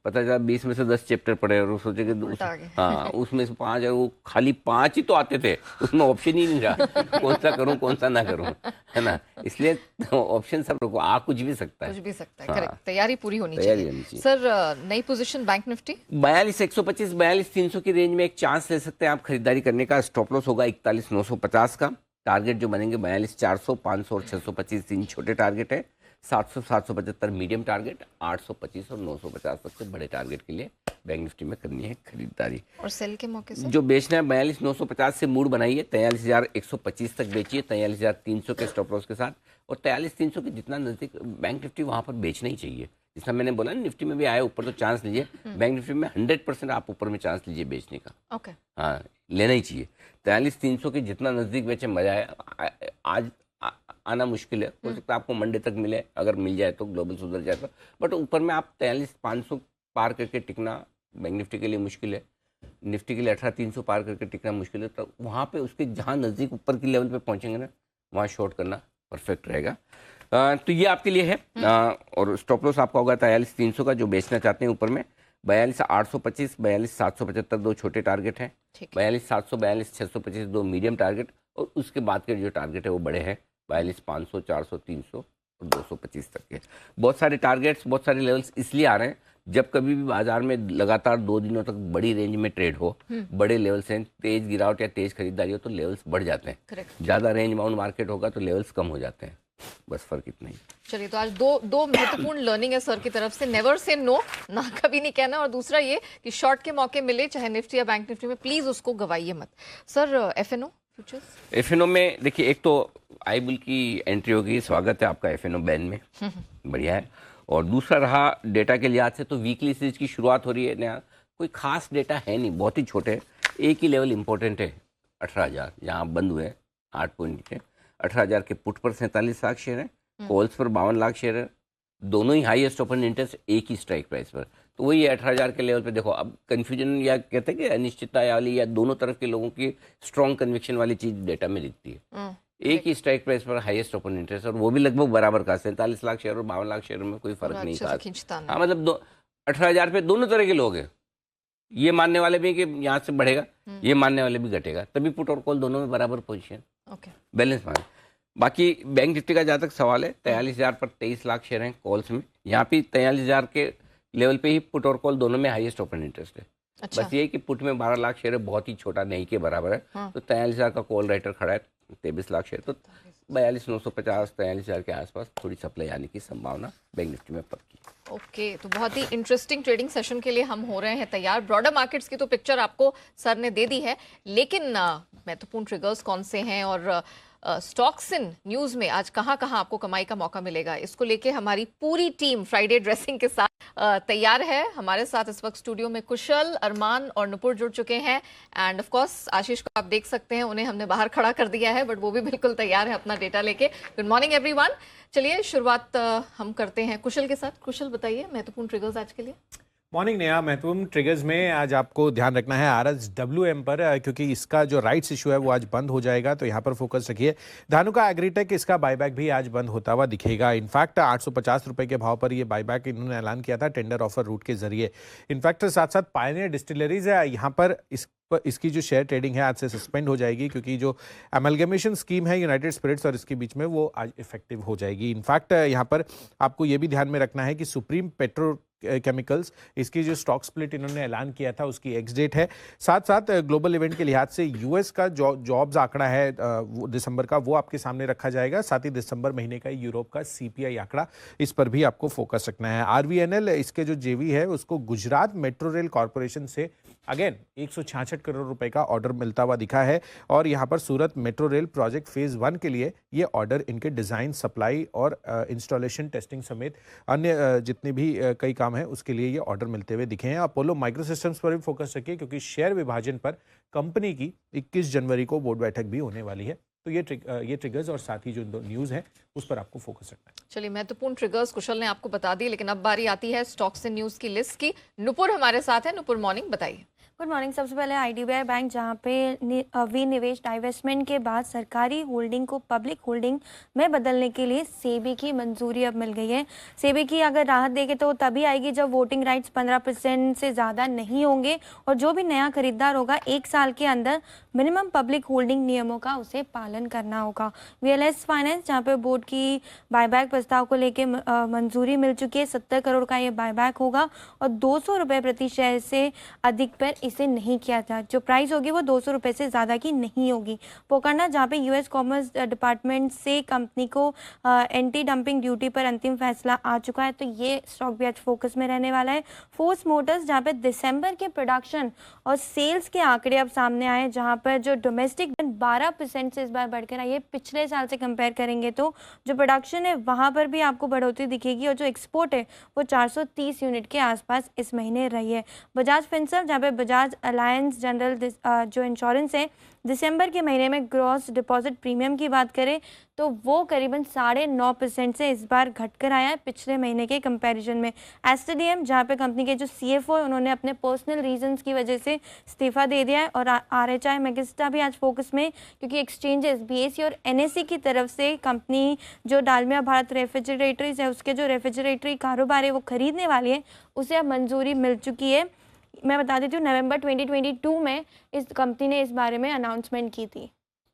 [SPEAKER 1] पता चला 20 में से 10 चैप्टर पढ़े और सोचे कि हाँ उसमें से 5 है, वो खाली 5 ही तो आते थे, उसमें ऑप्शन ही नहीं रहा कौन सा करूं कौन सा ना करूं, है ना, इसलिए ऑप्शन सब रखो, आ कुछ भी सकता है,
[SPEAKER 2] कुछ भी सकता है, करेक्ट, तैयारी पूरी होनी चाहिए। सर नई पोजीशन बैंक निफ्टी
[SPEAKER 1] 42,125, 42,300 की रेंज में एक चांस ले सकते हैं आप खरीदारी करने का। स्टॉप लॉस होगा 41,950 का, टारगेट जो बनेंगे 42,400, 500 और 625 3 छोटे टारगेट है, 700, 775 मीडियम टारगेट, 825 और 950 तक के बड़े टारगेट के लिए बैंक निफ्टी में करनी है खरीदारी।
[SPEAKER 2] और सेल के मौके से
[SPEAKER 1] जो बेचना है 42,950 से मूड बनाइए, 43,125 तक बेचिए 43,300 के स्टॉप लॉस के साथ, और 43,300 के जितना नजदीक बैंक निफ्टी वहां पर बेचना ही चाहिए। जितना मैंने बोला निफ्टी में भी आए ऊपर तो चांस लीजिए, बैंक निफ्टी में 100% आप ऊपर में चांस लीजिए बेचने का,
[SPEAKER 2] ओके
[SPEAKER 1] हाँ लेना ही चाहिए। 43,300 के जितना नजदीक बेचे मजा है। आज आना मुश्किल है, हो सकता है आपको मंडे तक मिले, अगर मिल जाए तो ग्लोबल सुधर जाए तो। बट ऊपर में आप 43,500 पार करके टिकना बैंक निफ्टी के लिए मुश्किल है, निफ्टी के लिए 18,300 पार करके टिकना मुश्किल है। तो वहाँ पे उसके जहाँ नज़दीक ऊपर की लेवल पे पहुँचेंगे ना, वहाँ शॉर्ट करना परफेक्ट रहेगा। तो ये आपके लिए है। और स्टॉप लॉस आपका होगा 43,300 का, जो बेचना चाहते हैं ऊपर में। 42,825, 42,775 दो छोटे टारगेट हैं, 42,700, 42,625 दो मीडियम टारगेट, और उसके बाद के जो टारगेट है वो बड़े हैं, 42,500, 400, 300 और 225 तक के। बहुत सारे टारगेट्स, बहुत सारे लेवल्स इसलिए आ रहे हैं, जब कभी भी बाजार में लगातार 2 दिनों तक बड़ी रेंज में ट्रेड हो, बड़े लेवल्स हैं, तेज गिरावट या तेज खरीदारी हो तो लेवल्स बढ़ जाते हैं, ज़्यादा रेंज बाउंड मार्केट होगा तो लेवल्स कम हो जाते हैं, बस फर्क इतना ही।
[SPEAKER 2] चलिए, तो आज दो महत्वपूर्ण लर्निंग है सर की तरफ से। नेवर से नो, ना कभी नहीं कहना, और दूसरा ये कि शॉर्ट के मौके मिले चाहे निफ्टी या बैंक निफ्टी में, प्लीज उसको गवाइए मत। सर एफएनओ फ्यूचर्स,
[SPEAKER 1] एफएनओ में देखिए, एक तो आई बुल की एंट्री होगी, स्वागत है आपका एफएनओ बैन में, बढ़िया है। और दूसरा रहा डेटा के लिहाज से, तो वीकली सीरीज की शुरुआत हो रही है। नया कोई खास डेटा है नहीं, बहुत ही छोटे, एक ही लेवल इंपॉर्टेंट है 18,000, जहाँ बंद हुए 8 पॉइंट नीचे। 18,000 के पुट पर 47 लाख शेयर है, कॉल्स पर 52 लाख शेयर है, दोनों ही हाईएस्ट ओपन इंटरेस्ट एक ही स्ट्राइक प्राइस पर। तो वही 18,000 के लेवल पे देखो, अब कन्फ्यूजन या कहते हैं कि अनिश्चितता वाली या दोनों तरफ के लोगों की स्ट्रॉन्ग कन्विक्शन वाली चीज डेटा में दिखती है। एक ही स्ट्राइक प्राइस पर हाईएस्ट ओपन इंटरेस्ट, और वो भी लगभग बराबर का, 47 लाख शेयर और 52 लाख शेयर में कोई फर्क नहीं था। हाँ, मतलब 18,000 पे दोनों तरह के लोग हैं, ये मानने वाले भी कि यहाँ से बढ़ेगा, ये मानने वाले भी घटेगा, तभी पुट और कॉल दोनों में बराबर पोजीशन, बैलेंस मान। बाकी बैंक निफ्टी का जहाँ तक सवाल है, 43,000 पर 23 लाख शेयर हैं कॉल्स में, यहाँ पे 43,000 के लेवल पे ही पुट और कॉल दोनों में हाईएस्ट ओपन इंटरेस्ट है। अच्छा। बस ये कि पुट में 12 लाख शेयर है, बहुत ही छोटा, नहीं के बराबर है। तो 43,000 का कॉल राइटर खड़ा है, 23 लाख शेयर, तो 42,950, 43,000 के आसपास थोड़ी सप्लाई आने की संभावना बैंक निफ्टी में पक्की।
[SPEAKER 2] ओके, तो बहुत ही इंटरेस्टिंग ट्रेडिंग सेशन के लिए हम हो रहे हैं तैयार। ब्रॉडर मार्केट्स की तो पिक्चर आपको सर ने दे दी है, लेकिन महत्वपूर्ण ट्रिगर्स कौन से हैं और स्टॉक्स इन न्यूज में आज कहां कहां आपको कमाई का मौका मिलेगा, इसको लेके हमारी पूरी टीम फ्राइडे ड्रेसिंग के साथ तैयार है। हमारे साथ इस वक्त स्टूडियो में कुशल, अरमान और नुपुर जुड़ चुके हैं, एंड ऑफ कोर्स आशीष को आप देख सकते हैं, उन्हें हमने बाहर खड़ा कर दिया है, बट वो भी बिल्कुल तैयार है अपना डेटा लेके। Good morning everyone. चलिए शुरुआत हम करते हैं कुशल के साथ। कुशल बताइए महत्वपूर्ण ट्रिगर्स आज के लिए।
[SPEAKER 3] मॉर्निंग नेहा, महत्वपूर्ण ट्रिगर्स में आज आपको ध्यान रखना है RSWM पर, क्योंकि इसका जो राइट्स इशू है वो आज बंद हो जाएगा, तो यहाँ पर फोकस रखिए। धानुका एग्रीटेक, इसका बायबैक भी आज बंद होता हुआ दिखेगा। इनफैक्ट 850 रुपए के भाव पर ये बायबैक इन्होंने ऐलान किया था टेंडर ऑफर रूट के जरिए। इनफैक्ट साथ साथ पायनियर डिस्टिलरीज है, यहाँ पर इसकी जो शेयर ट्रेडिंग है आज से सस्पेंड हो जाएगी, क्योंकि जो अमेलगमेशन स्कीम है यूनाइटेड स्पिरिट्स और इसके बीच में वो आज इफेक्टिव हो जाएगी। इनफैक्ट यहाँ पर आपको ये भी ध्यान में रखना है कि सुप्रीम पेट्रो केमिकल्स, इसकी जो स्टॉक स्प्लिट इन्होंने ऐलान किया था उसकी एक्स डेट है। साथ साथ ग्लोबल इवेंट के लिहाज से यूएस का जॉब्स आंकड़ा है दिसंबर का, वो आपके सामने रखा जाएगा। साथ ही दिसंबर महीने का यूरोप का CPI आंकड़ा, इस पर भी आपको फोकस रखना है। RVNL, इसके जो जेवी है उसको गुजरात मेट्रो रेल कॉर्पोरेशन से अगेन 166 करोड़ रुपए का ऑर्डर मिलता हुआ दिखा है, और यहाँ पर सूरत मेट्रो रेल प्रोजेक्ट फेज 1 के लिए ये ऑर्डर इनके डिजाइन, सप्लाई और इंस्टॉलेशन, टेस्टिंग समेत अन्य जितने भी कई काम है उसके लिए ये ऑर्डर मिलते हुए दिखे हैं। अपोलो माइक्रो सिस्टम्स पर भी फोकस रखिए, क्योंकि शेयर विभाजन पर कंपनी की 21 जनवरी को बोर्ड बैठक भी होने वाली है। तो ये ट्रिगर्स और साथ ही जो न्यूज़ है उस पर आपको फोकस रखना है।
[SPEAKER 2] चलिए, महत्वपूर्ण ट्रिगर्स कुशल ने आपको बता दी, लेकिन अब बारी आती है स्टॉक्स एंड न्यूज़ की लिस्ट की। नुपुर हमारे साथ है। नुपुर मॉर्निंग, बताइए।
[SPEAKER 4] Good morning. सबसे पहले IDBI बैंक, जहां पे विनिवेश डाइवेस्टमेंट के बाद सरकारी होल्डिंग को पब्लिक होल्डिंग में बदलने के लिए सेबी की मंजूरी अब मिल गई है। सेबी की अगर राहत देगी तो तभी आएगी जब वोटिंग राइट्स 15% से ज़्यादा नहीं होंगे, और जो भी नया खरीदार होगा 1 साल के अंदर मिनिमम पब्लिक होल्डिंग नियमों का उसे पालन करना होगा। VLS फाइनेंस, जहाँ पे बोर्ड की बायबैक प्रस्ताव को लेकर मंजूरी मिल चुकी है, 70 करोड़ का ये बायबैक होगा, और 200 रुपये प्रति शेयर से अधिक पर इसे नहीं किया था। जो प्राइस होगी वो 200 रुपये से ज़्यादा की नहीं होगी। पोकरना, जहाँ पे US कॉमर्स डिपार्टमेंट से कंपनी को एंटी डंपिंग ड्यूटी पर अंतिम फैसला आ चुका है, तो ये स्टॉक भी आज फोकस में रहने वाला है। फोर्स मोटर्स, जहाँ पे दिसंबर के प्रोडक्शन और सेल्स के आंकड़े अब सामने आए, जहाँ पर जो डोमेस्टिक 12% से इस बार बढ़कर आई है। पिछले साल से कंपेयर करेंगे तो जो प्रोडक्शन है वहाँ पर भी आपको बढ़ोतरी दिखेगी, और जो एक्सपोर्ट है वो 430 यूनिट के आसपास इस महीने रही है। बजाज फिनसर्व, जहाँ पे बजाज बजाज अलायंस जनरल जो इंश्योरेंस है, दिसंबर के महीने में ग्रॉस डिपॉजिट प्रीमियम की बात करें तो वो करीबन 9.5% से इस बार घटकर आया है पिछले महीने के कंपैरिजन में। एसटीडीएम, जहाँ पे कंपनी के जो सीएफओ है उन्होंने अपने पर्सनल रीजंस की वजह से इस्तीफा दे दिया है। और आरएचआई मैग्नेस्टा भी आज फोकस में, क्योंकि एक्सचेंजेस बीएसई और एनएसई की तरफ से कंपनी जो डालमिया भारत रेफ्रिजरेटरीज है उसके जो रेफ्रिजरेटरी कारोबार है वो खरीदने वाली है, उसे अब मंजूरी मिल चुकी है। मैं बता देती हूँ नवंबर 2022 में इस कंपनी ने इस बारे में अनाउंसमेंट की थी।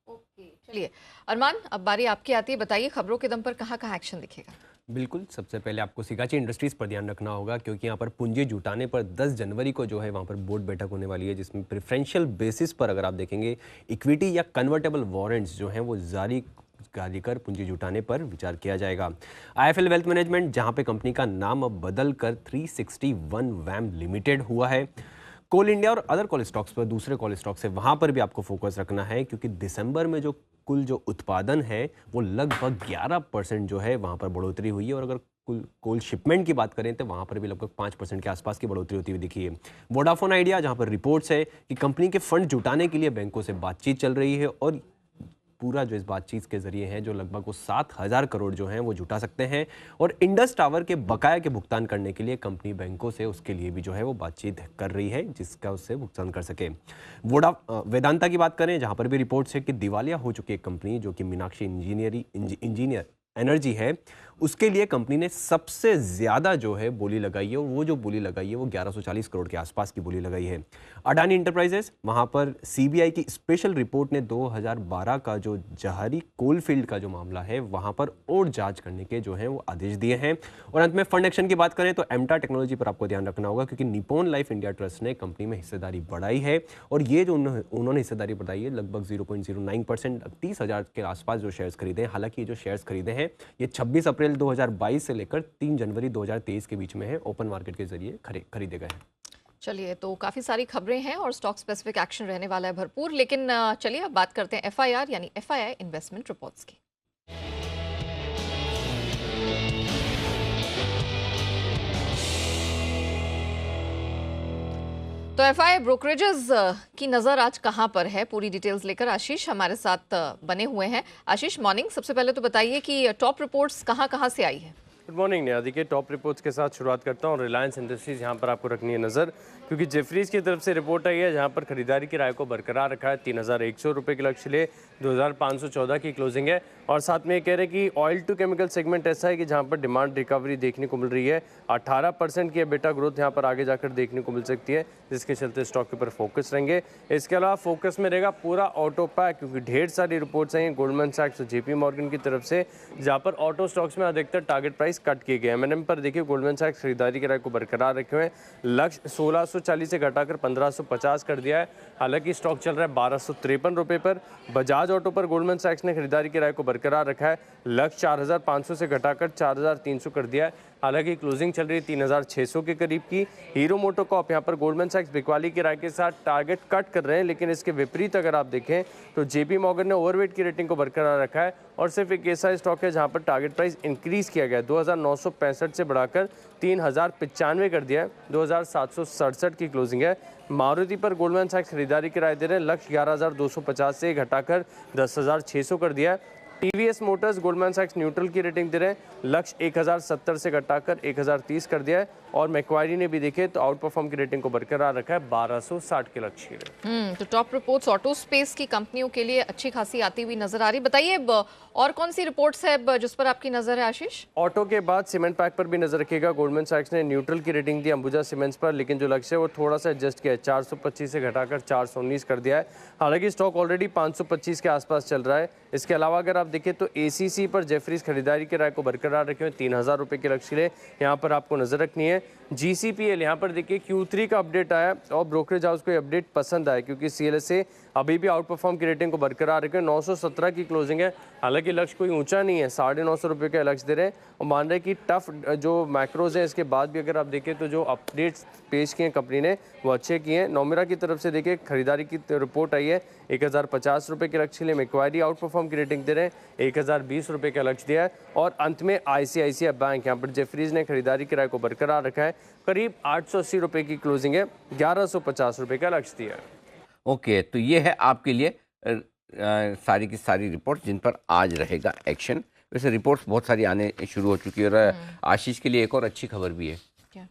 [SPEAKER 2] ओके, चलिए अरमान, अब बारी आपकी आती है। बताइए खबरों के दम पर कहाँ कहाँ एक्शन दिखेगा?
[SPEAKER 5] बिल्कुल, सबसे पहले आपको सिगाची इंडस्ट्रीज़ पर ध्यान रखना होगा, क्योंकि यहाँ पर पूंजी जुटाने पर 10 जनवरी को जो है वहाँ पर बोर्ड बैठक होने वाली है, जिसमें प्रेफरेंशियल बेसिस पर अगर आप देखेंगे इक्विटी या कन्वर्टेबल वारंट्स जो हैं वो जारी कर पूंजी जुटाने पर विचार किया जाएगा। आईएफएल वेल्थ मैनेजमेंट, जहां पे कंपनी का नाम अब बदल कर 361 वैम लिमिटेड हुआ है। कोल इंडिया और अदर कोल स्टॉक्स पर, दूसरे कोल स्टॉक्स है, वहां पर भी आपको फोकस रखना है, क्योंकि दिसंबर में जो कुल जो उत्पादन है वो लगभग 11% जो है वहां पर बढ़ोतरी हुई है। और अगर कुल कोल शिपमेंट की बात करें तो वहां पर भी लगभग 5% के आसपास की बढ़ोतरी होती हुई दिखी है। वोडाफोन आइडिया, जहां पर रिपोर्ट्स है कि कंपनी के फंड जुटाने के लिए बैंकों से बातचीत चल रही है, और पूरा जो इस बातचीत के जरिए है जो लगभग वो 7,000 करोड़ जो हैं वो जुटा सकते हैं। और इंडस टावर के बकाया के भुगतान करने के लिए कंपनी बैंकों से उसके लिए भी जो है वो बातचीत कर रही है, जिसका उससे भुगतान कर सके। वेदांता की बात करें, जहां पर भी रिपोर्ट्स है कि दिवालिया हो चुकी एक कंपनी जो कि मीनाक्षी इंजीनियर एनर्जी है, उसके लिए कंपनी ने सबसे ज़्यादा जो है बोली लगाई है, और वो जो बोली लगाई है वो 1140 करोड़ के आसपास की बोली लगाई है। अडानी इंटरप्राइजेस, वहाँ पर सीबीआई की स्पेशल रिपोर्ट ने 2012 का जो जहारी कोलफील्ड का जो मामला है वहाँ पर और जांच करने के जो है वो आदेश दिए हैं। और अंत में फंड एक्शन की बात करें तो एमटा टेक्नोलॉजी पर आपको ध्यान रखना होगा, क्योंकि निप्पॉन लाइफ इंडिया ट्रस्ट ने कंपनी में हिस्सेदारी बढ़ाई है, और ये जो उन्होंने हिस्सेदारी बढ़ाई है लगभग 0.09%, 30,000 के आसपास जो शेयर्स खरीदे हैं। हालांकि ये जो शेयर्स खरीदे हैं ये 26 अप्रैल 2022 से लेकर 3 जनवरी 2023 के बीच में है, ओपन मार्केट के जरिए खरीदे गए हैं।
[SPEAKER 2] चलिए, तो काफ़ी सारी खबरें हैं और स्टॉक स्पेसिफिक एक्शन रहने वाला है भरपूर। लेकिन चलिए अब बात करते हैं एफआईआर यानी एफआईआई इन्वेस्टमेंट रिपोर्ट्स की। तो एफआईआई ब्रोकरेजेस की नज़र आज कहां पर है, पूरी डिटेल्स लेकर आशीष हमारे साथ बने हुए हैं। आशीष, मॉर्निंग। सबसे पहले तो बताइए कि टॉप रिपोर्ट्स कहां से आई है?
[SPEAKER 6] Good morning Neha. देखिए, टॉप रिपोर्ट्स के साथ शुरुआत करता हूँ। रिलायंस इंडस्ट्रीज़ यहाँ पर आपको रखनी है नज़र, क्योंकि जेफरीज़ की तरफ से रिपोर्ट आई है जहाँ पर खरीदारी की राय को बरकरार रखा है। 3,100 रुपये के लक्ष्य लिए 2,514 की क्लोजिंग है। और साथ में ये कह रहे हैं कि ऑयल टू केमिकल सेगमेंट ऐसा है कि जहाँ पर डिमांड रिकवरी देखने को मिल रही है। 18% की एबिटा ग्रोथ यहाँ पर आगे जाकर देखने को मिल सकती है, जिसके चलते स्टॉक के ऊपर फोकस रहेंगे। इसके अलावा फोकस में रहेगा पूरा ऑटो पैक, क्योंकि ढेर सारी रिपोर्ट्स आई हैं गोल्डमैन सैक्स और जेपी मॉर्गन की तरफ से, जहाँ पर ऑटो स्टॉक्स में अधिकतर टारगेट प्राइस कट किए गए। एमएनएम पर देखिए गोल्डमैन सैक्स खरीदारी की राय को बरकरार रखे हुए हैं, लक्ष्य 1640 से घटाकर 1550 कर दिया है। हालांकि स्टॉक चल रहा है 1253 रुपये पर। बजाज ऑटो पर गोल्डमैन सैक्स ने खरीदारी की राय को बरकरार रखा है, लक्ष्य 4500 से घटाकर 4300 कर दिया है। हालांकि क्लोजिंग चल रही है 3600 के करीब की। हीरो मोटोकॉर्प यहाँ पर गोल्डमैन सैक्स बिकवाली की राय के साथ टारगेट कट कर रहे हैं, लेकिन इसके विपरीत अगर आप देखें तो जेपी मॉर्गन ने ओवरवेट की रेटिंग को बरकरार रखा है, और सिर्फ एक ऐसा स्टॉक है जहाँ पर टारगेट प्राइस इंक्रीज किया गया है, 2,965 से बढ़ाकर 3,095 कर दिया है। 2,767 की क्लोजिंग है। मारुति पर गोल्डमैन सैक्स खरीदारी की राय दे रहे हैं, लक्ष्य 11,250 से घटाकर 10,600 कर दिया है। टीवीएस मोटर्स गोल्डमैन सैक्स न्यूट्रल की रेटिंग दे रहे हैं, लक्ष्य 1,070 से घटाकर 1,030 कर दिया है। और मैक्वारी ने भी देखे तो आउट परफॉर्म की रेटिंग को बरकरार रखा है, 1260 के लक्ष्य।
[SPEAKER 2] तो टॉप रिपोर्ट्स ऑटो स्पेस की कंपनियों के लिए अच्छी खासी आती हुई नजर आ रही। बताइए और कौन सी रिपोर्ट्स है जिस पर आपकी नजर है आशीष?
[SPEAKER 6] ऑटो के बाद सीमेंट पैक पर भी नजर रखिएगा। गोल्डमैन सैक्स ने न्यूट्रल की रेटिंग दी अंबुजा सीमेंट्स पर, लेकिन जो लक्ष्य है वो थोड़ा सा एडजस्ट किया है, 425 से घटाकर 419 कर दिया है। हालांकि स्टॉक ऑलरेडी 525 के आसपास चल रहा है। इसके अलावा अगर आप देखें तो एसीसी पर जेफरीज खरीदारी की राय को बरकरार रखे हुए 3,000 रुपये के लक्ष्य लिए यहाँ पर आपको नजर रखनी है। जीसीपीएल यहाँ पर देखिए Q3 का अपडेट आया और ब्रोकरेज हाउस को अपडेट पसंद आया, क्योंकि सीएलएसए अभी भी आउट परफॉर्म की रेटिंग को बरकरार रखे, 917 की क्लोजिंग है। हालांकि लक्ष्य कोई ऊंचा नहीं है, 950 रुपये का लक्ष्य दे रहे हैं, और मान रहे हैं कि टफ जो मैक्रोज है इसके बाद भी अगर आप देखें तो जो अपडेट्स पेश किए हैं कंपनी ने वो अच्छे किए हैं। नोमिरा की तरफ से देखिए खरीदारी की रिपोर्ट आई है, 1,050 रुपये के लक्ष्य लिए मैक्वारी आउट परफॉर्म की रेटिंग दे रहे हैं, 1,020 रुपये का लक्ष्य दिया है। और अंत में आईसीआईसीआई बैंक, यहाँ पर जेफरीज ने खरीदारी की राय को बरकरार रखा है, करीब 880 रुपये की क्लोजिंग है, 1150 रुपये का लक्ष्य दिया है।
[SPEAKER 1] ओके, तो ये है आपके लिए सारी की सारी रिपोर्ट जिन पर आज रहेगा एक्शन। वैसे रिपोर्ट्स बहुत सारी आने शुरू हो चुकी है और आशीष के लिए एक और अच्छी खबर भी है।
[SPEAKER 2] क्या?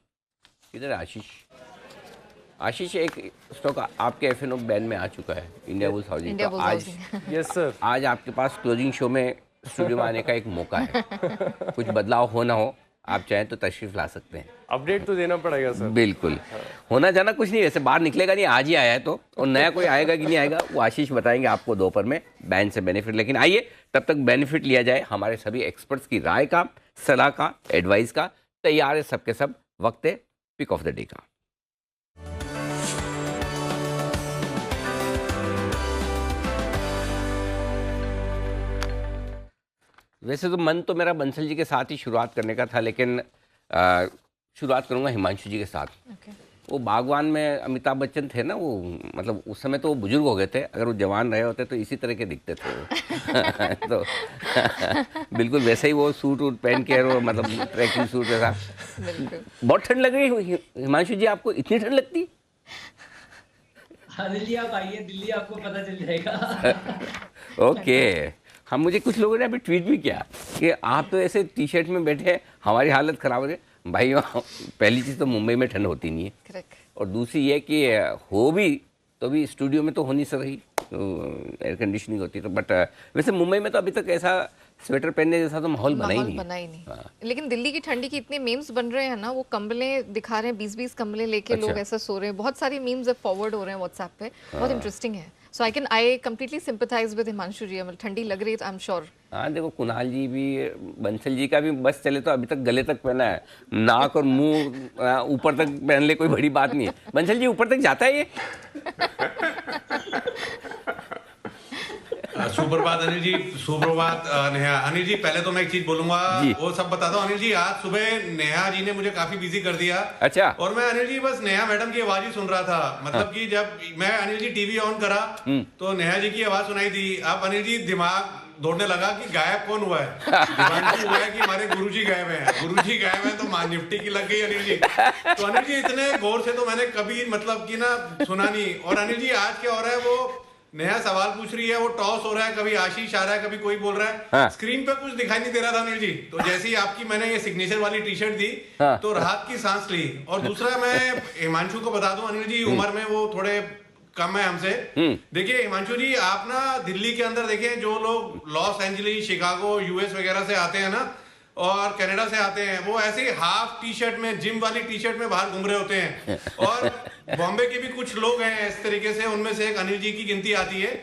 [SPEAKER 1] किधर है आशीष? आशीष, एक स्टॉक आपके एफएनओ बैन में आ चुका है, इंडिया बुल्स हाउसिंग।
[SPEAKER 2] इंडिया
[SPEAKER 1] तो
[SPEAKER 2] बुल्स
[SPEAKER 1] आज
[SPEAKER 2] हाउसिंग।
[SPEAKER 6] Yes sir.
[SPEAKER 1] आज आपके पास क्लोजिंग शो में स्टूडियो में आने का एक मौका है। कुछ बदलाव हो ना हो, आप चाहें तो तशरीफ ला सकते हैं।
[SPEAKER 6] अपडेट तो देना पड़ेगा सर।
[SPEAKER 1] बिल्कुल, होना जाना कुछ नहीं, वैसे बाहर निकलेगा नहीं, आज ही आया है तो, और नया कोई आएगा कि नहीं आएगा वो आशीष बताएंगे आपको दोपहर में बैन से बेनिफिट। लेकिन आइए तब तक बेनिफिट लिया जाए हमारे सभी एक्सपर्ट्स की राय का, सलाह का, एडवाइस का। तैयार है सबके सब, वक्त है पिक ऑफ द डे का। वैसे तो मन तो मेरा बंसल जी के साथ ही शुरुआत करने का था, लेकिन शुरुआत करूंगा हिमांशु जी के साथ। वो बागवान में अमिताभ बच्चन थे ना, वो मतलब उस समय तो वो बुजुर्ग हो गए थे, अगर वो जवान रहे होते तो इसी तरह के दिखते थे वो। तो बिल्कुल वैसे ही वो सूट वूट पहन के, और मतलब ट्रैकिंग सूट के साथ। बहुत ठंड लग रही है हिमांशु जी, आपको इतनी ठंड लगती?
[SPEAKER 7] दिल्ली आप आइए, दिल्ली आपको पता चल जाएगा।
[SPEAKER 1] ओके, हम मुझे कुछ लोगों ने अभी ट्वीट भी किया कि आप तो ऐसे टी शर्ट में बैठे हैं, हमारी हालत ख़राब हो रही है। भाई पहली चीज़ तो मुंबई में ठंड होती नहीं है,
[SPEAKER 2] करेक्ट।
[SPEAKER 1] और दूसरी ये कि हो भी तो भी स्टूडियो में तो हो नहीं सक रही, एयर कंडीशनिंग होती। तो बट वैसे मुंबई में तो अभी तक ऐसा स्वेटर पहनने जैसा तो माहौल बना ही नहीं।
[SPEAKER 2] हाँ। लेकिन दिल्ली की ठंडी की इतने मीम्स बन रहे हैं ना, वो कंबलें दिखा रहे हैं, 20-20 कंबलें लेके लोग ऐसा सो रहे हैं। बहुत सारी मीम्स अब फॉरवर्ड हो रहे हैं व्हाट्सएप पे, बहुत इंटरेस्टिंग है। So I completely sympathise with Himanshu ji. ठंडी लग रही है तो आई एम श्योर।
[SPEAKER 1] हाँ देखो, कुणाल जी भी, बंसल जी का भी बस चले तो अभी तक गले तक पहना है, नाक और मुंह ऊपर तक पहन ले, कोई बड़ी बात नहीं है। बंसल जी ऊपर तक जाता है ये?
[SPEAKER 8] सुप्रभात अनिल जी, सुप्रभात नेहा। अनिल जी पहले तो मैं एक चीज बोलूंगा, वो सब बताता हूँ। अनिल जी आज सुबह नेहा जी ने मुझे काफी बिजी कर दिया।
[SPEAKER 1] अच्छा।
[SPEAKER 8] और मैं अनिल जी बस नेहा मैडम की आवाज ही सुन रहा था, मतलब कि जब मैं अनिल जी टीवी ऑन करा तो नेहा जी की आवाज सुनाई दी। अब अनिल जी दिमाग दौड़ने लगा कि गायब कौन हुआ है। दिमाग हुआ है कि हमारे गुरुजी गायब हैं, गुरुजी गायब हैं, तो मां निफ्टी की लग गई अनिल जी। तो अनिल जी इतने गौर से तो मैंने कभी मतलब कि ना सुना नहीं। और अनिल जी आज क्या हो रहा है, वो नया सवाल पूछ रही है, वो टॉस हो रहा है, कभी आशीष आ रहा है, कभी कोई बोल रहा है।
[SPEAKER 1] हाँ।
[SPEAKER 8] स्क्रीन पे कुछ दिखाई नहीं दे रहा था अनिल जी। तो जैसे ही आपकी मैंने ये सिग्नेचर वाली टी शर्ट दी तो राहत की सांस ली। और दूसरा मैं हिमांशु को बता दूं अनिल जी, उम्र में वो थोड़े कम है हमसे। देखिए हिमांशु जी, आप ना दिल्ली के अंदर देखें, जो लोग लॉस एंजलिस, शिकागो, यूएस वगैरह से आते हैं ना, और कनाडा से आते हैं, वो ऐसे ही हाफ टी शर्ट में, जिम वाली टी शर्ट में बाहर घूम रहे होते हैं। और बॉम्बे के भी कुछ लोग हैं इस तरीके से, उनमें से एक अनिल जी की गिनती आती है।